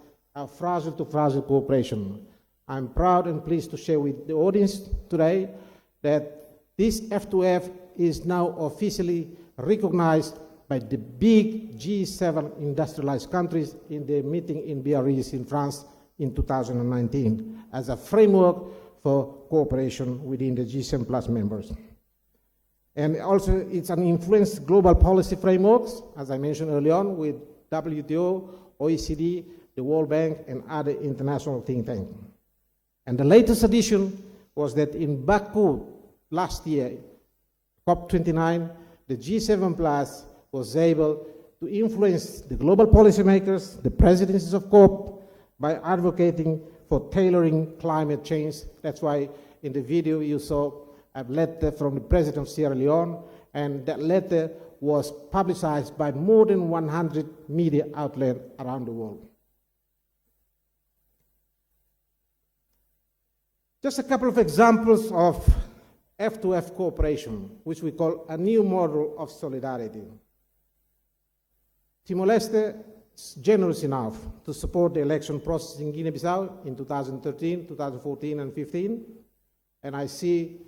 fragile to fragile cooperation. I'm proud and pleased to share with the audience today that this F2F is now officially recognized by the big G7 industrialized countries in the meeting in Biarritz in France in 2019 as a framework for cooperation within the G7 Plus members. And also it's an influenced global policy frameworks, as I mentioned early on, with WTO, OECD, the World Bank, and other international think tanks. And the latest addition was that in Baku last year, COP29, the G7 Plus was able to influence the global policymakers, the presidencies of COP, by advocating for tailoring climate change. That's why in the video you saw a letter from the President of Sierra Leone, and that letter was publicized by more than 100 media outlets around the world. Just a couple of examples of F2F cooperation, which we call a new model of solidarity. Timor-Leste is generous enough to support the election process in Guinea-Bissau in 2013, 2014, and 2015. And I see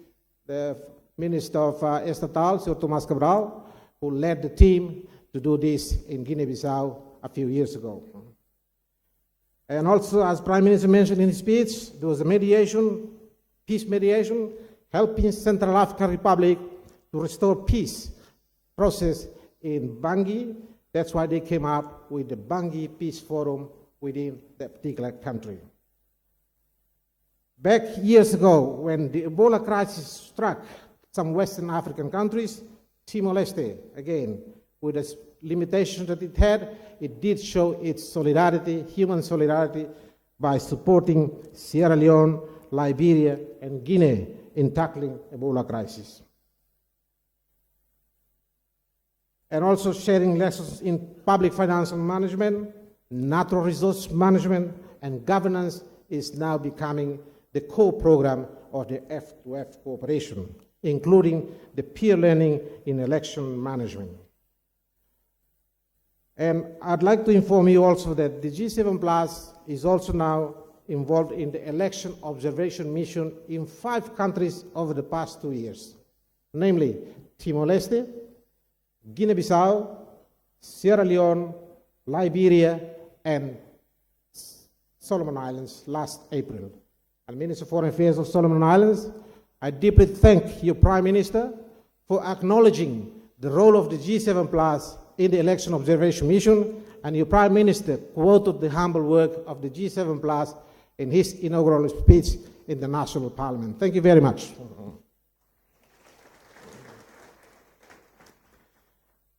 the Minister of Estatal, Sir Tomás Cabral, who led the team to do this in Guinea-Bissau a few years ago. And also, as Prime Minister mentioned in his speech, there was a mediation, peace mediation, helping Central African Republic to restore peace process in Bangui. That's why they came up with the Bangui Peace Forum within that particular country. Back years ago, when the Ebola crisis struck some Western African countries, Timor-Leste, again, with the limitations that it had, it did show its solidarity, human solidarity, by supporting Sierra Leone, Liberia, and Guinea in tackling Ebola crisis. And also sharing lessons in public financial management, natural resource management, and governance is now becoming the core program of the F2F cooperation, including the peer learning in election management. And I'd like to inform you also that the G7 Plus is also now involved in the election observation mission in 5 countries over the past 2 years, namely Timor-Leste, Guinea-Bissau, Sierra Leone, Liberia, and Solomon Islands last April. And Minister of Foreign Affairs of Solomon Islands, I deeply thank your Prime Minister for acknowledging the role of the G7 Plus in the election observation mission, and your Prime Minister quoted the humble work of the G7 Plus in his inaugural speech in the National Parliament. Thank you very much.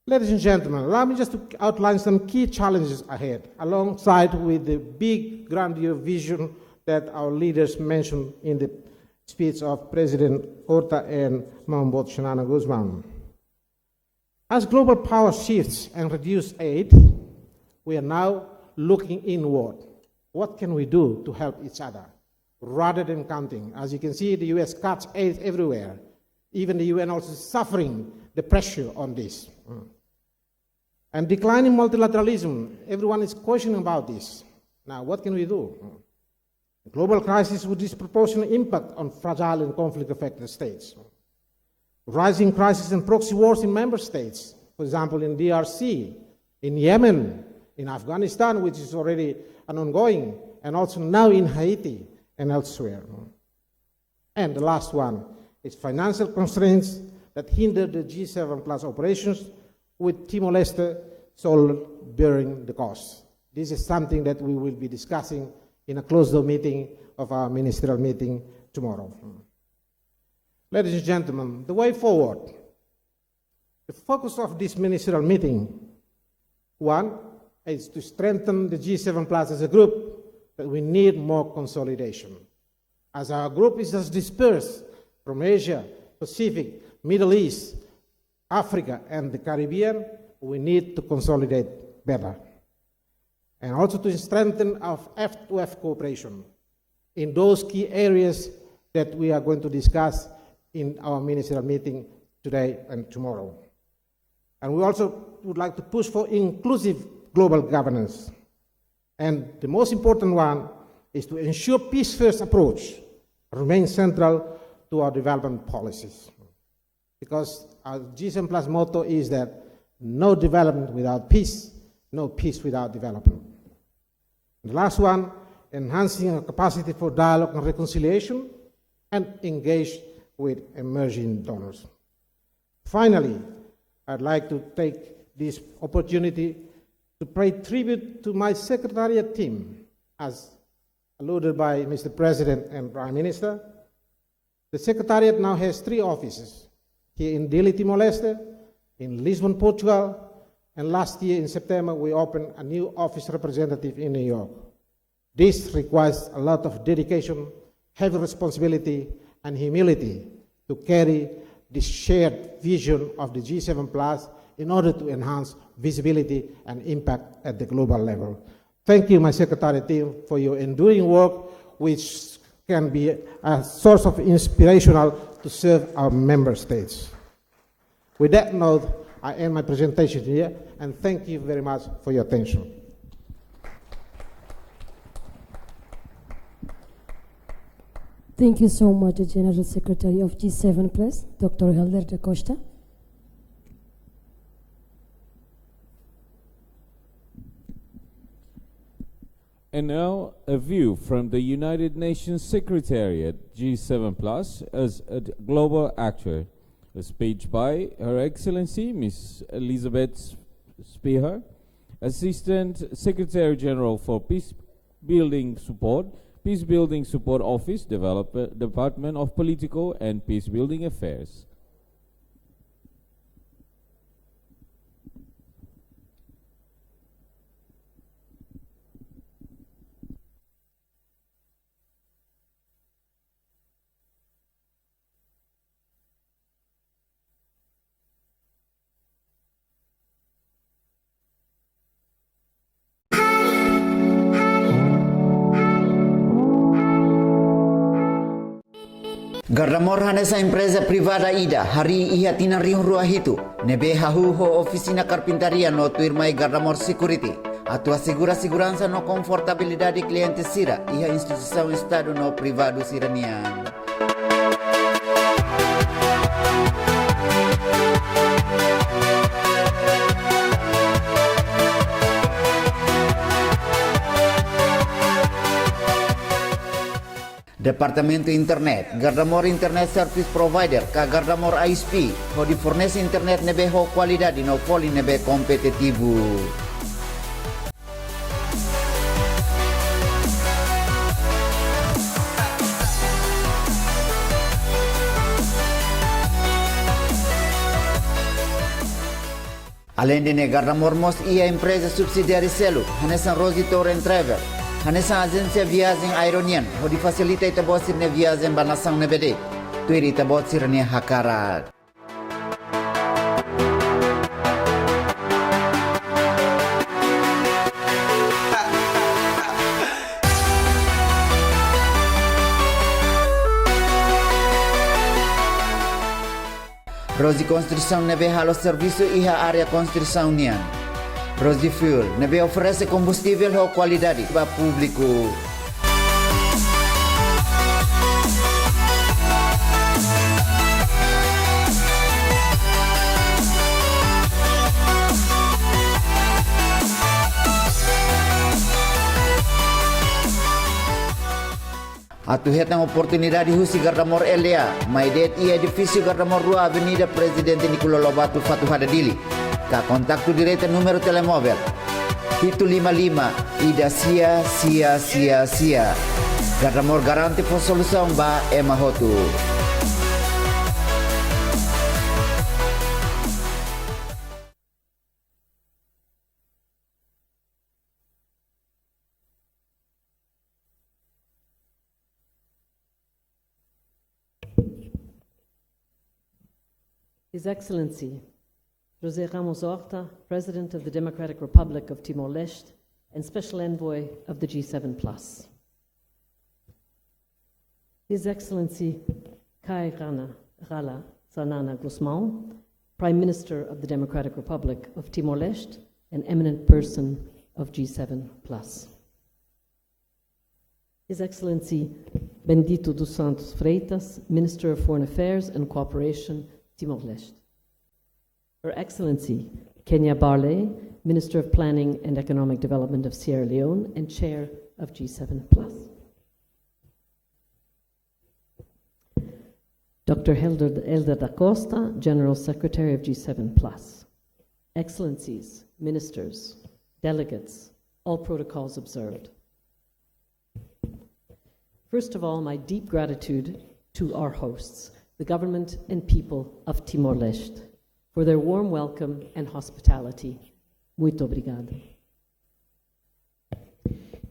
Ladies and gentlemen, allow me just to outline some key challenges ahead, alongside with the big grandiose vision that our leaders mentioned in the speech of President Horta and Mahmoud Shanana Guzman. As global power shifts and reduce aid, we are now looking inward. What can we do to help each other rather than counting? As you can see, the US cuts aid everywhere. Even the UN also is suffering the pressure on this. And declining multilateralism, everyone is questioning about this. Now, what can we do? Global crisis with disproportionate impact on fragile and conflict-affected states. Rising crises and proxy wars in member states, for example, in DRC, in Yemen, in Afghanistan, which is already an ongoing, and also now in Haiti and elsewhere. And the last one is financial constraints that hinder the G7 plus operations, with Timor-Leste sole bearing the cost. This is something that we will be discussing in a closed-door meeting of our ministerial meeting tomorrow. Ladies and gentlemen, the way forward. The focus of this ministerial meeting, one, is to strengthen the G7 plus as a group, but we need more consolidation. As our group is as dispersed from Asia, Pacific, Middle East, Africa, and the Caribbean, we need to consolidate better. And also to strengthen our F2F cooperation in those key areas that we are going to discuss in our ministerial meeting today and tomorrow. And we also would like to push for inclusive global governance. And the most important one is to ensure peace-first approach remains central to our development policies. Because our G7 Plus motto is that no development without peace, no peace without development. The last one, enhancing our capacity for dialogue and reconciliation and engage with emerging donors. Finally, I'd like to take this opportunity to pay tribute to my secretariat team, as alluded by Mr. President and Prime Minister. The secretariat now has 3 offices, here in Dili, Timor-Leste, in Lisbon, Portugal, and last year in September we opened a new office representative in New York. This requires a lot of dedication, heavy responsibility, and humility to carry this shared vision of the G7 Plus in order to enhance visibility and impact at the global level. Thank you, my secretariat team, for your enduring work, which can be a source of inspirational to serve our member states. With that note, I end my presentation here, and thank you very much for your attention. Thank you so much, the General Secretary of G7 Plus, Dr. Helder da Costa. And now, a view from the United Nations Secretariat, G7 Plus, as a global actor. A speech by Her Excellency, Ms. Elizabeth Spear, Assistant Secretary General for Peacebuilding Support Office, Department of Political and Peacebuilding Affairs. Gardamor hanesa empresa privada ida hari iha tinariho rua hitu nebe hahu ho oficina carpintaria no tuirmai Gardamor Security atu assegura segurança no confortabilidade cliente sira iha instituição estado no privado siranian. Departamento Internet, Gardamor Internet Service Provider, ka Gardamor ISP, ho di fornece internet nebe ho qualidade no foli nebe competitivo. Além de Gardamor mos ia empresa subsidiária selo, Hanesan Rosi Tour and Travel, Hanesan agência viagem Ironian, ho di facilita itabot sirne viagem banasang nebede, tuiri itabot sirne hakarak. Rosi construção nebe halo serviço iha área construção nian. Rosi Fuel nebe oferece combustível de qualidade para público. Atuhet ang oportunidade husi Gardamor LA, maidet ia edifício Gardamor Rua Avenida Presidente Nicolau Lobato Fatuhada Dili. Ka kontaktu direto número telemóvel 755 Ida Sia. Gardamor garante por solução ba emahotu. His Excellency, José Ramos Horta, President of the Democratic Republic of Timor-Leste and Special Envoy of the G7+. His Excellency, Kai Rala Sanana Guzmão, Prime Minister of the Democratic Republic of Timor-Leste and eminent person of G7+. His Excellency, Bendito dos Santos Freitas, Minister of Foreign Affairs and Cooperation, Timor-Leste. Her Excellency, Kenya Barley, Minister of Planning and Economic Development of Sierra Leone and Chair of G7+. Dr. Elder da Costa, General Secretary of G7+. Excellencies, Ministers, Delegates, all protocols observed. First of all, my deep gratitude to our hosts, the government and people of Timor-Leste, for their warm welcome and hospitality. Muito obrigado.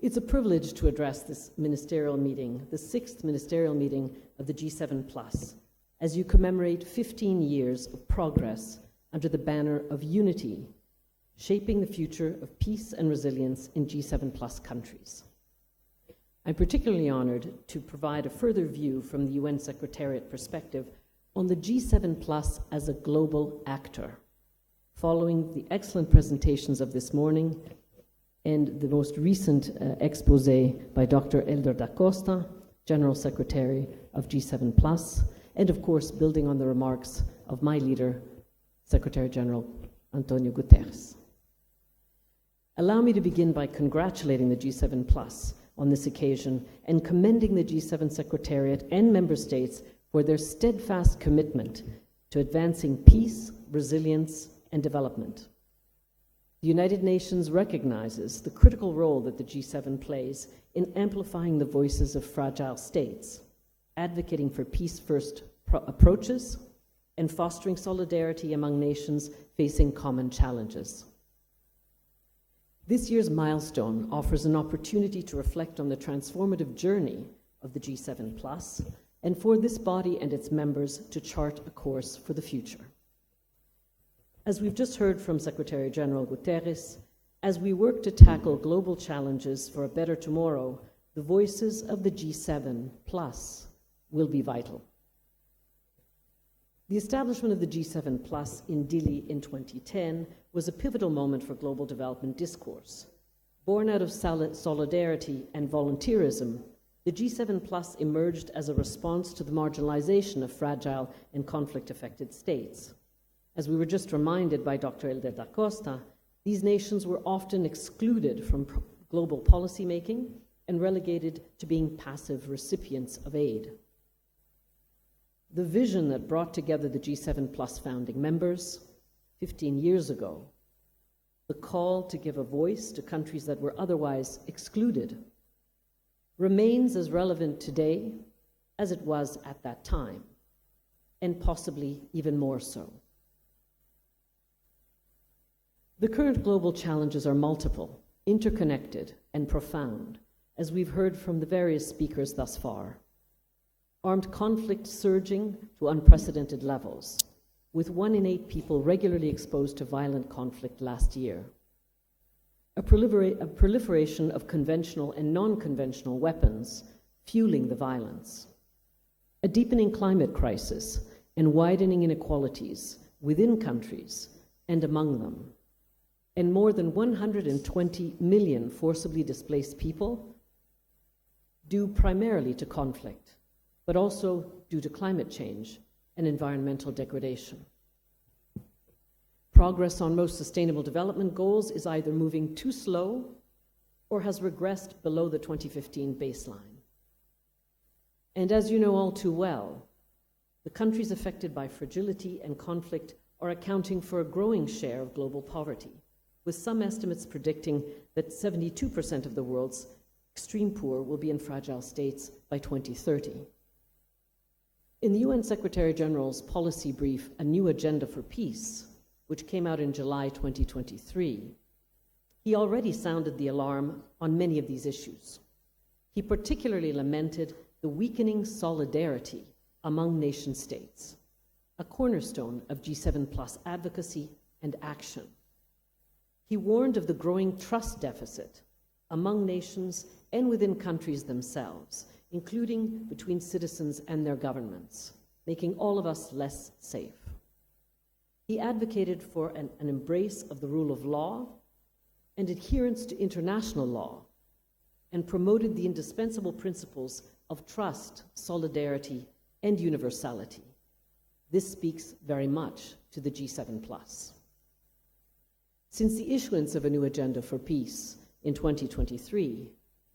It's a privilege to address this ministerial meeting, the 6th ministerial meeting of the G7+, as you commemorate 15 years of progress under the banner of unity, shaping the future of peace and resilience in G7+ countries. I'm particularly honored to provide a further view from the UN Secretariat perspective on the G7+ as a global actor, following the excellent presentations of this morning and the most recent expose by Dr. Elder da Costa, General Secretary of G7+, and of course building on the remarks of my leader, Secretary General Antonio Guterres. Allow me to begin by congratulating the G7+ on this occasion and commending the G7 Secretariat and member states for their steadfast commitment to advancing peace, resilience, and development. The United Nations recognizes the critical role that the G7 plays in amplifying the voices of fragile states, advocating for peace-first approaches, and fostering solidarity among nations facing common challenges. This year's milestone offers an opportunity to reflect on the transformative journey of the G7+, and for this body and its members to chart a course for the future. As we've just heard from Secretary General Guterres, as we work to tackle global challenges for a better tomorrow, the voices of the G7+ will be vital. The establishment of the G7+ in Dili in 2010 was a pivotal moment for global development discourse. Born out of solidarity and volunteerism, the G7+ emerged as a response to the marginalization of fragile and conflict-affected states. As we were just reminded by Dr. Elder da Costa, these nations were often excluded from global policymaking and relegated to being passive recipients of aid. The vision that brought together the G7+ founding members 15 years ago, the call to give a voice to countries that were otherwise excluded, remains as relevant today as it was at that time, and possibly even more so. The current global challenges are multiple, interconnected, and profound, as we've heard from the various speakers thus far. Armed conflict surging to unprecedented levels, with 1 in 8 people regularly exposed to violent conflict last year. A proliferation of conventional and non-conventional weapons fueling the violence. A deepening climate crisis and widening inequalities within countries and among them, and more than 120 million forcibly displaced people, due primarily to conflict, but also due to climate change and environmental degradation. Progress on most sustainable development goals is either moving too slow or has regressed below the 2015 baseline. And as you know all too well, the countries affected by fragility and conflict are accounting for a growing share of global poverty, with some estimates predicting that 72% of the world's extreme poor will be in fragile states by 2030. In the UN Secretary General's policy brief, A New Agenda for Peace, which came out in July 2023, he already sounded the alarm on many of these issues. He particularly lamented the weakening solidarity among nation states, a cornerstone of G7+ advocacy and action. He warned of the growing trust deficit among nations and within countries themselves, including between citizens and their governments, making all of us less safe. He advocated for an embrace of the rule of law and adherence to international law, and promoted the indispensable principles of trust, solidarity, and universality. This speaks very much to the G7+. Since the issuance of a new agenda for peace in 2023,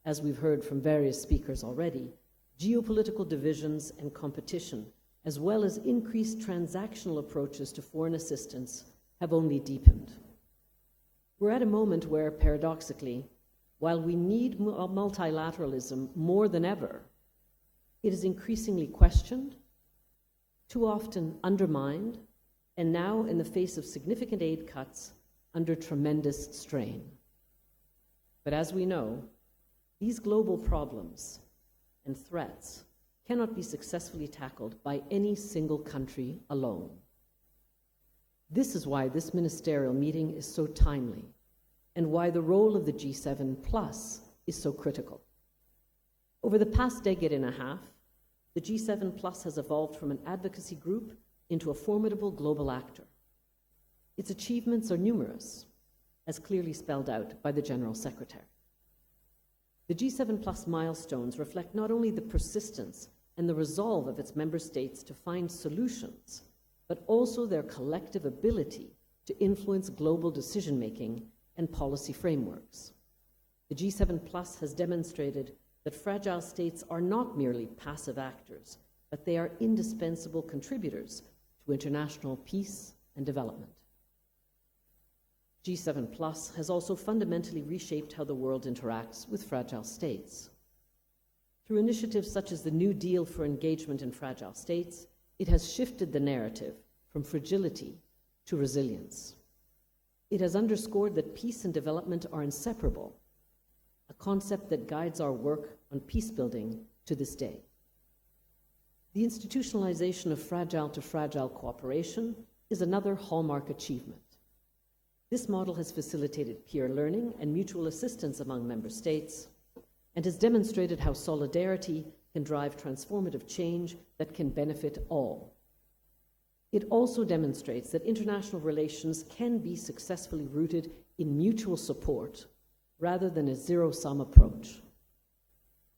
as we've heard from various speakers already, geopolitical divisions and competition, as well as increased transactional approaches to foreign assistance, have only deepened. We're at a moment where, paradoxically, while we need multilateralism more than ever, it is increasingly questioned, too often undermined, and now, in the face of significant aid cuts, under tremendous strain. But as we know, these global problems and threats cannot be successfully tackled by any single country alone. This is why this ministerial meeting is so timely, and why the role of the G7+ is so critical. Over the past decade and a half, the G7+ has evolved from an advocacy group into a formidable global actor. Its achievements are numerous, as clearly spelled out by the General Secretary. The G7+ milestones reflect not only the persistence and the resolve of its member states to find solutions, but also their collective ability to influence global decision-making and policy frameworks. The G7+ has demonstrated that fragile states are not merely passive actors, but they are indispensable contributors to international peace and development. G7+ has also fundamentally reshaped how the world interacts with fragile states. Through initiatives such as the New Deal for Engagement in Fragile States, it has shifted the narrative from fragility to resilience. It has underscored that peace and development are inseparable, a concept that guides our work on peace building to this day. The institutionalization of fragile-to-fragile cooperation is another hallmark achievement. This model has facilitated peer learning and mutual assistance among member states, and has demonstrated how solidarity can drive transformative change that can benefit all. It also demonstrates that international relations can be successfully rooted in mutual support rather than a zero-sum approach.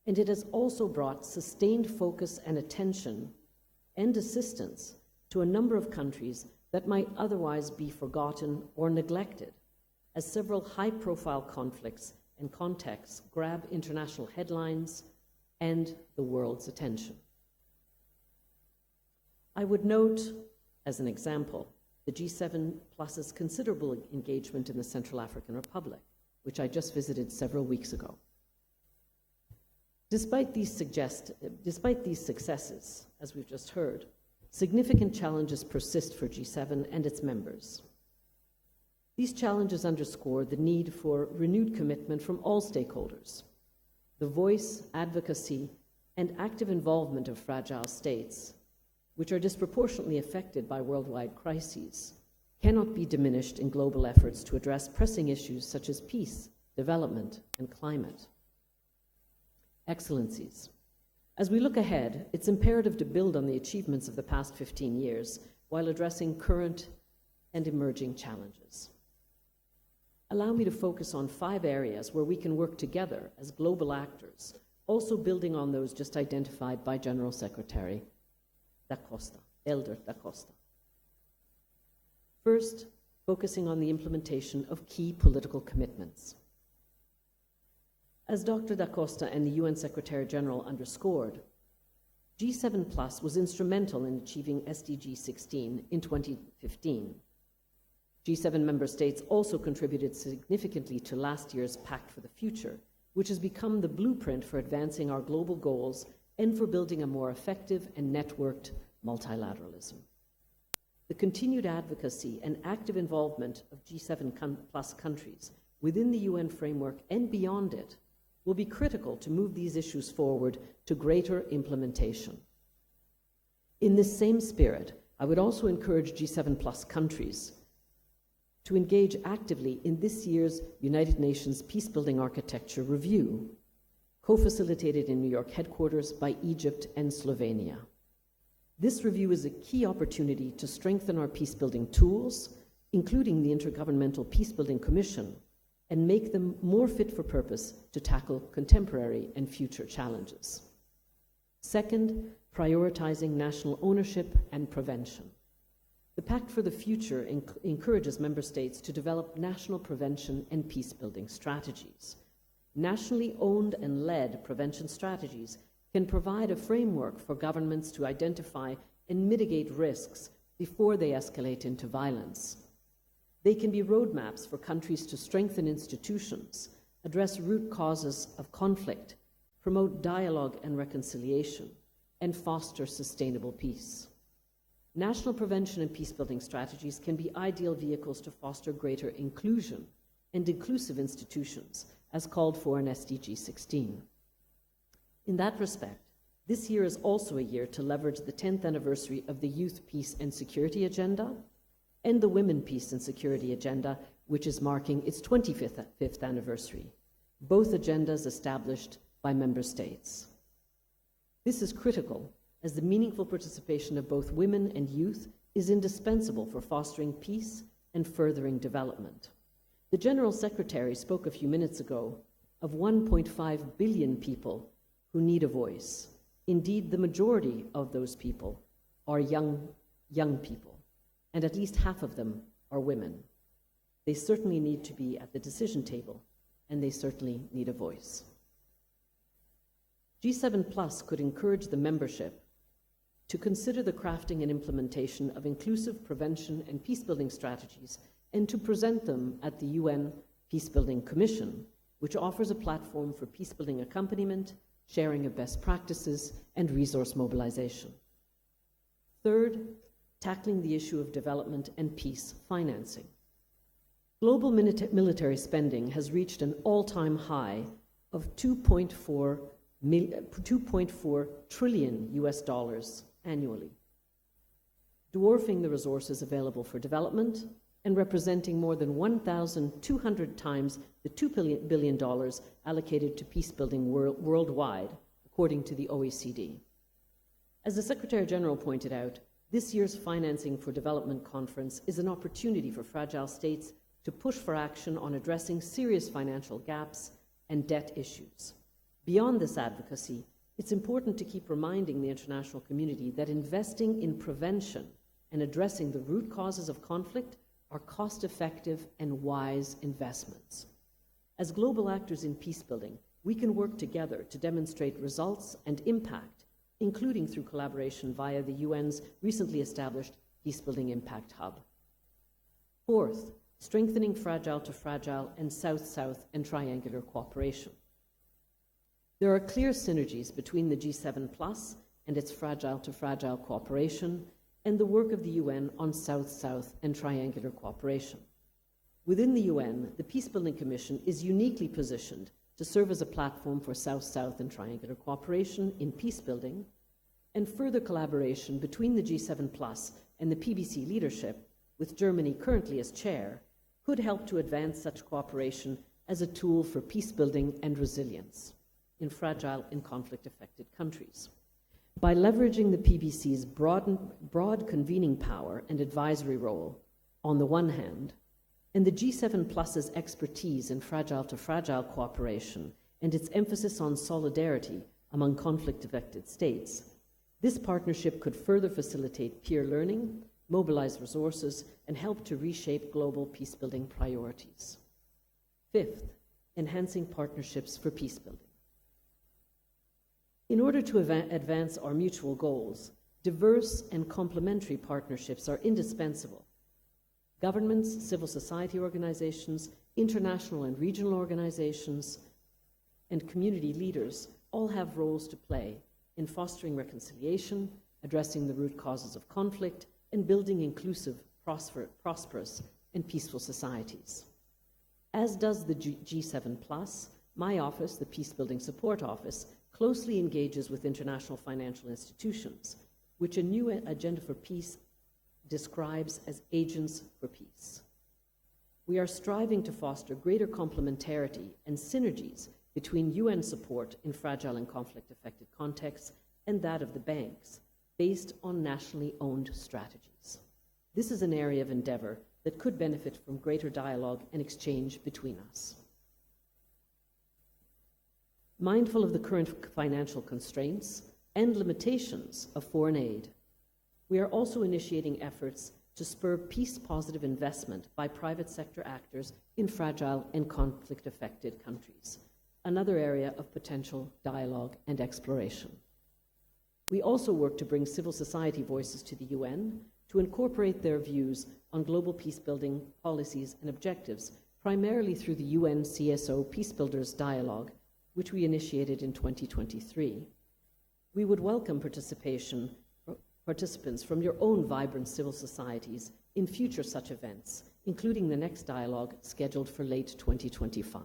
And it has also brought sustained focus and attention and assistance to a number of countries that might otherwise be forgotten or neglected, as several high-profile conflicts and contexts grab international headlines and the world's attention. I would note, as an example, the G7+'s considerable engagement in the Central African Republic, which I just visited several weeks ago. Despite these successes, as we've just heard, significant challenges persist for G7 and its members. These challenges underscore the need for renewed commitment from all stakeholders. The voice, advocacy, and active involvement of fragile states, which are disproportionately affected by worldwide crises, cannot be diminished in global efforts to address pressing issues such as peace, development, and climate. Excellencies, As we look ahead, it's imperative to build on the achievements of the past 15 years while addressing current and emerging challenges. Allow me to focus on 5 areas where we can work together as global actors, also building on those just identified by General Secretary Elder da Costa. First, focusing on the implementation of key political commitments. As Dr. da Costa and the UN Secretary General underscored, G7 Plus was instrumental in achieving SDG 16 in 2015. G7 member states also contributed significantly to last year's Pact for the Future, which has become the blueprint for advancing our global goals and for building a more effective and networked multilateralism. The continued advocacy and active involvement of G7 plus countries within the UN framework and beyond it will be critical to move these issues forward to greater implementation. In this same spirit, I would also encourage G7 plus countries to engage actively in this year's United Nations Peacebuilding Architecture Review, co-facilitated in New York headquarters by Egypt and Slovenia. This review is a key opportunity to strengthen our peacebuilding tools, including the Intergovernmental Peacebuilding Commission, and make them more fit for purpose to tackle contemporary and future challenges. Second, prioritizing national ownership and prevention. The Pact for the Future encourages member states to develop national prevention and peacebuilding strategies. Nationally owned and led prevention strategies can provide a framework for governments to identify and mitigate risks before they escalate into violence. They can be roadmaps for countries to strengthen institutions, address root causes of conflict, promote dialogue and reconciliation, and foster sustainable peace. National prevention and peacebuilding strategies can be ideal vehicles to foster greater inclusion and inclusive institutions, as called for in SDG 16. In that respect, this year is also a year to leverage the 10th anniversary of the Youth Peace and Security Agenda and the Women Peace and Security Agenda, which is marking its 25th anniversary, both agendas established by member states. This is critical, as the meaningful participation of both women and youth is indispensable for fostering peace and furthering development. The General Secretary spoke a few minutes ago of 1.5 billion people who need a voice. Indeed, the majority of those people are young people, and at least half of them are women. They certainly need to be at the decision table, and they certainly need a voice. G7 Plus could encourage the membership to consider the crafting and implementation of inclusive prevention and peacebuilding strategies and to present them at the UN Peacebuilding Commission, which offers a platform for peacebuilding accompaniment, sharing of best practices, and resource mobilization. Third, tackling the issue of development and peace financing. Global military spending has reached an all-time high of $2.4 trillion annually, dwarfing the resources available for development and representing more than 1,200 times the $2 billion allocated to peacebuilding worldwide, according to the OECD. As the Secretary General pointed out, this year's Financing for Development Conference is an opportunity for fragile states to push for action on addressing serious financial gaps and debt issues. Beyond this advocacy, it's important to keep reminding the international community that investing in prevention and addressing the root causes of conflict are cost-effective and wise investments. As global actors in peacebuilding, we can work together to demonstrate results and impact, including through collaboration via the UN's recently established Peacebuilding Impact Hub. Fourth, strengthening fragile-to-fragile and South-South and triangular cooperation. There are clear synergies between the G7 Plus and its fragile-to-fragile cooperation and the work of the UN on South-South and triangular cooperation. Within the UN, the Peacebuilding Commission is uniquely positioned to serve as a platform for South-South and triangular cooperation in peacebuilding, and further collaboration between the G7 Plus and the PBC leadership, with Germany currently as chair, could help to advance such cooperation as a tool for peacebuilding and resilience. in fragile and conflict-affected countries. By leveraging the PBC's broad convening power and advisory role, on the one hand, and the G7 Plus's expertise in fragile-to-fragile cooperation and its emphasis on solidarity among conflict-affected states, this partnership could further facilitate peer learning, mobilize resources, and help to reshape global peacebuilding priorities. Fifth, enhancing partnerships for peacebuilding. In order to advance our mutual goals, diverse and complementary partnerships are indispensable. Governments, civil society organizations, international and regional organizations, and community leaders all have roles to play in fostering reconciliation, addressing the root causes of conflict, and building inclusive, prosperous, and peaceful societies. As does the G7 Plus, my office, the Peacebuilding Support Office, closely engages with international financial institutions, which a new agenda for peace describes as agents for peace. We are striving to foster greater complementarity and synergies between UN support in fragile and conflict-affected contexts and that of the banks, based on nationally owned strategies. This is an area of endeavor that could benefit from greater dialogue and exchange between us. Mindful of the current financial constraints and limitations of foreign aid, we are also initiating efforts to spur peace-positive investment by private sector actors in fragile and conflict-affected countries, another area of potential dialogue and exploration. We also work to bring civil society voices to the UN to incorporate their views on global peacebuilding policies and objectives, primarily through the UN CSO Peacebuilders Dialogue, which we initiated in 2023. We would welcome participants from your own vibrant civil societies in future such events, including the next dialogue scheduled for late 2025.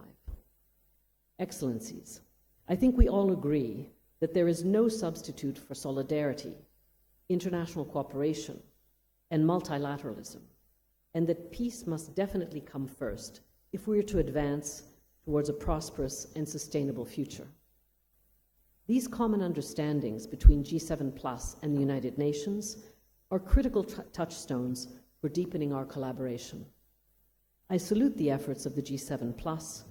Excellencies, I think we all agree that there is no substitute for solidarity, international cooperation, and multilateralism, and that peace must definitely come first if we are to advance towards a prosperous and sustainable future. These common understandings between G7 Plus and the United Nations are critical touchstones for deepening our collaboration. I salute the efforts of the G7 Plus,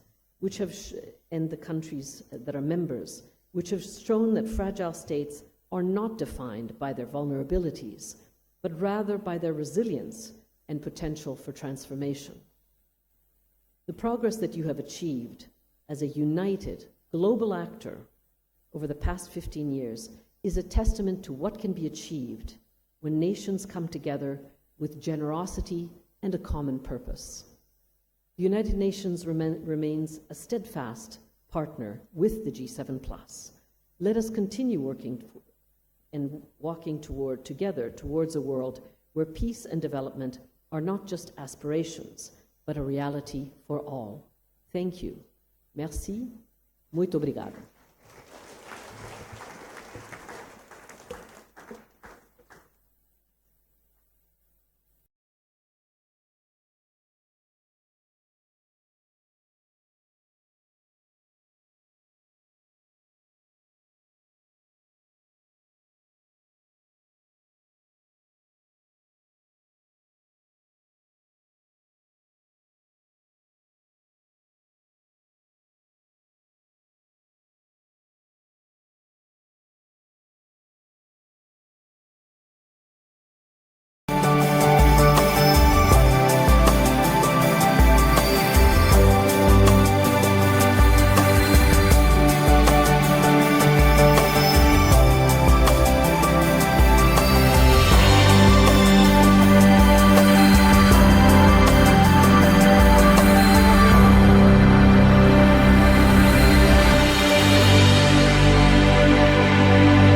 and the countries that are members, which have shown that fragile states are not defined by their vulnerabilities, but rather by their resilience and potential for transformation. The progress that you have achieved as a united global actor over the past 15 years is a testament to what can be achieved when nations come together with generosity and a common purpose. The United Nations remains a steadfast partner with the G7 Plus. Let us continue working and walking together towards a world where peace and development are not just aspirations, but a reality for all. Thank you. Merci. Muito obrigado.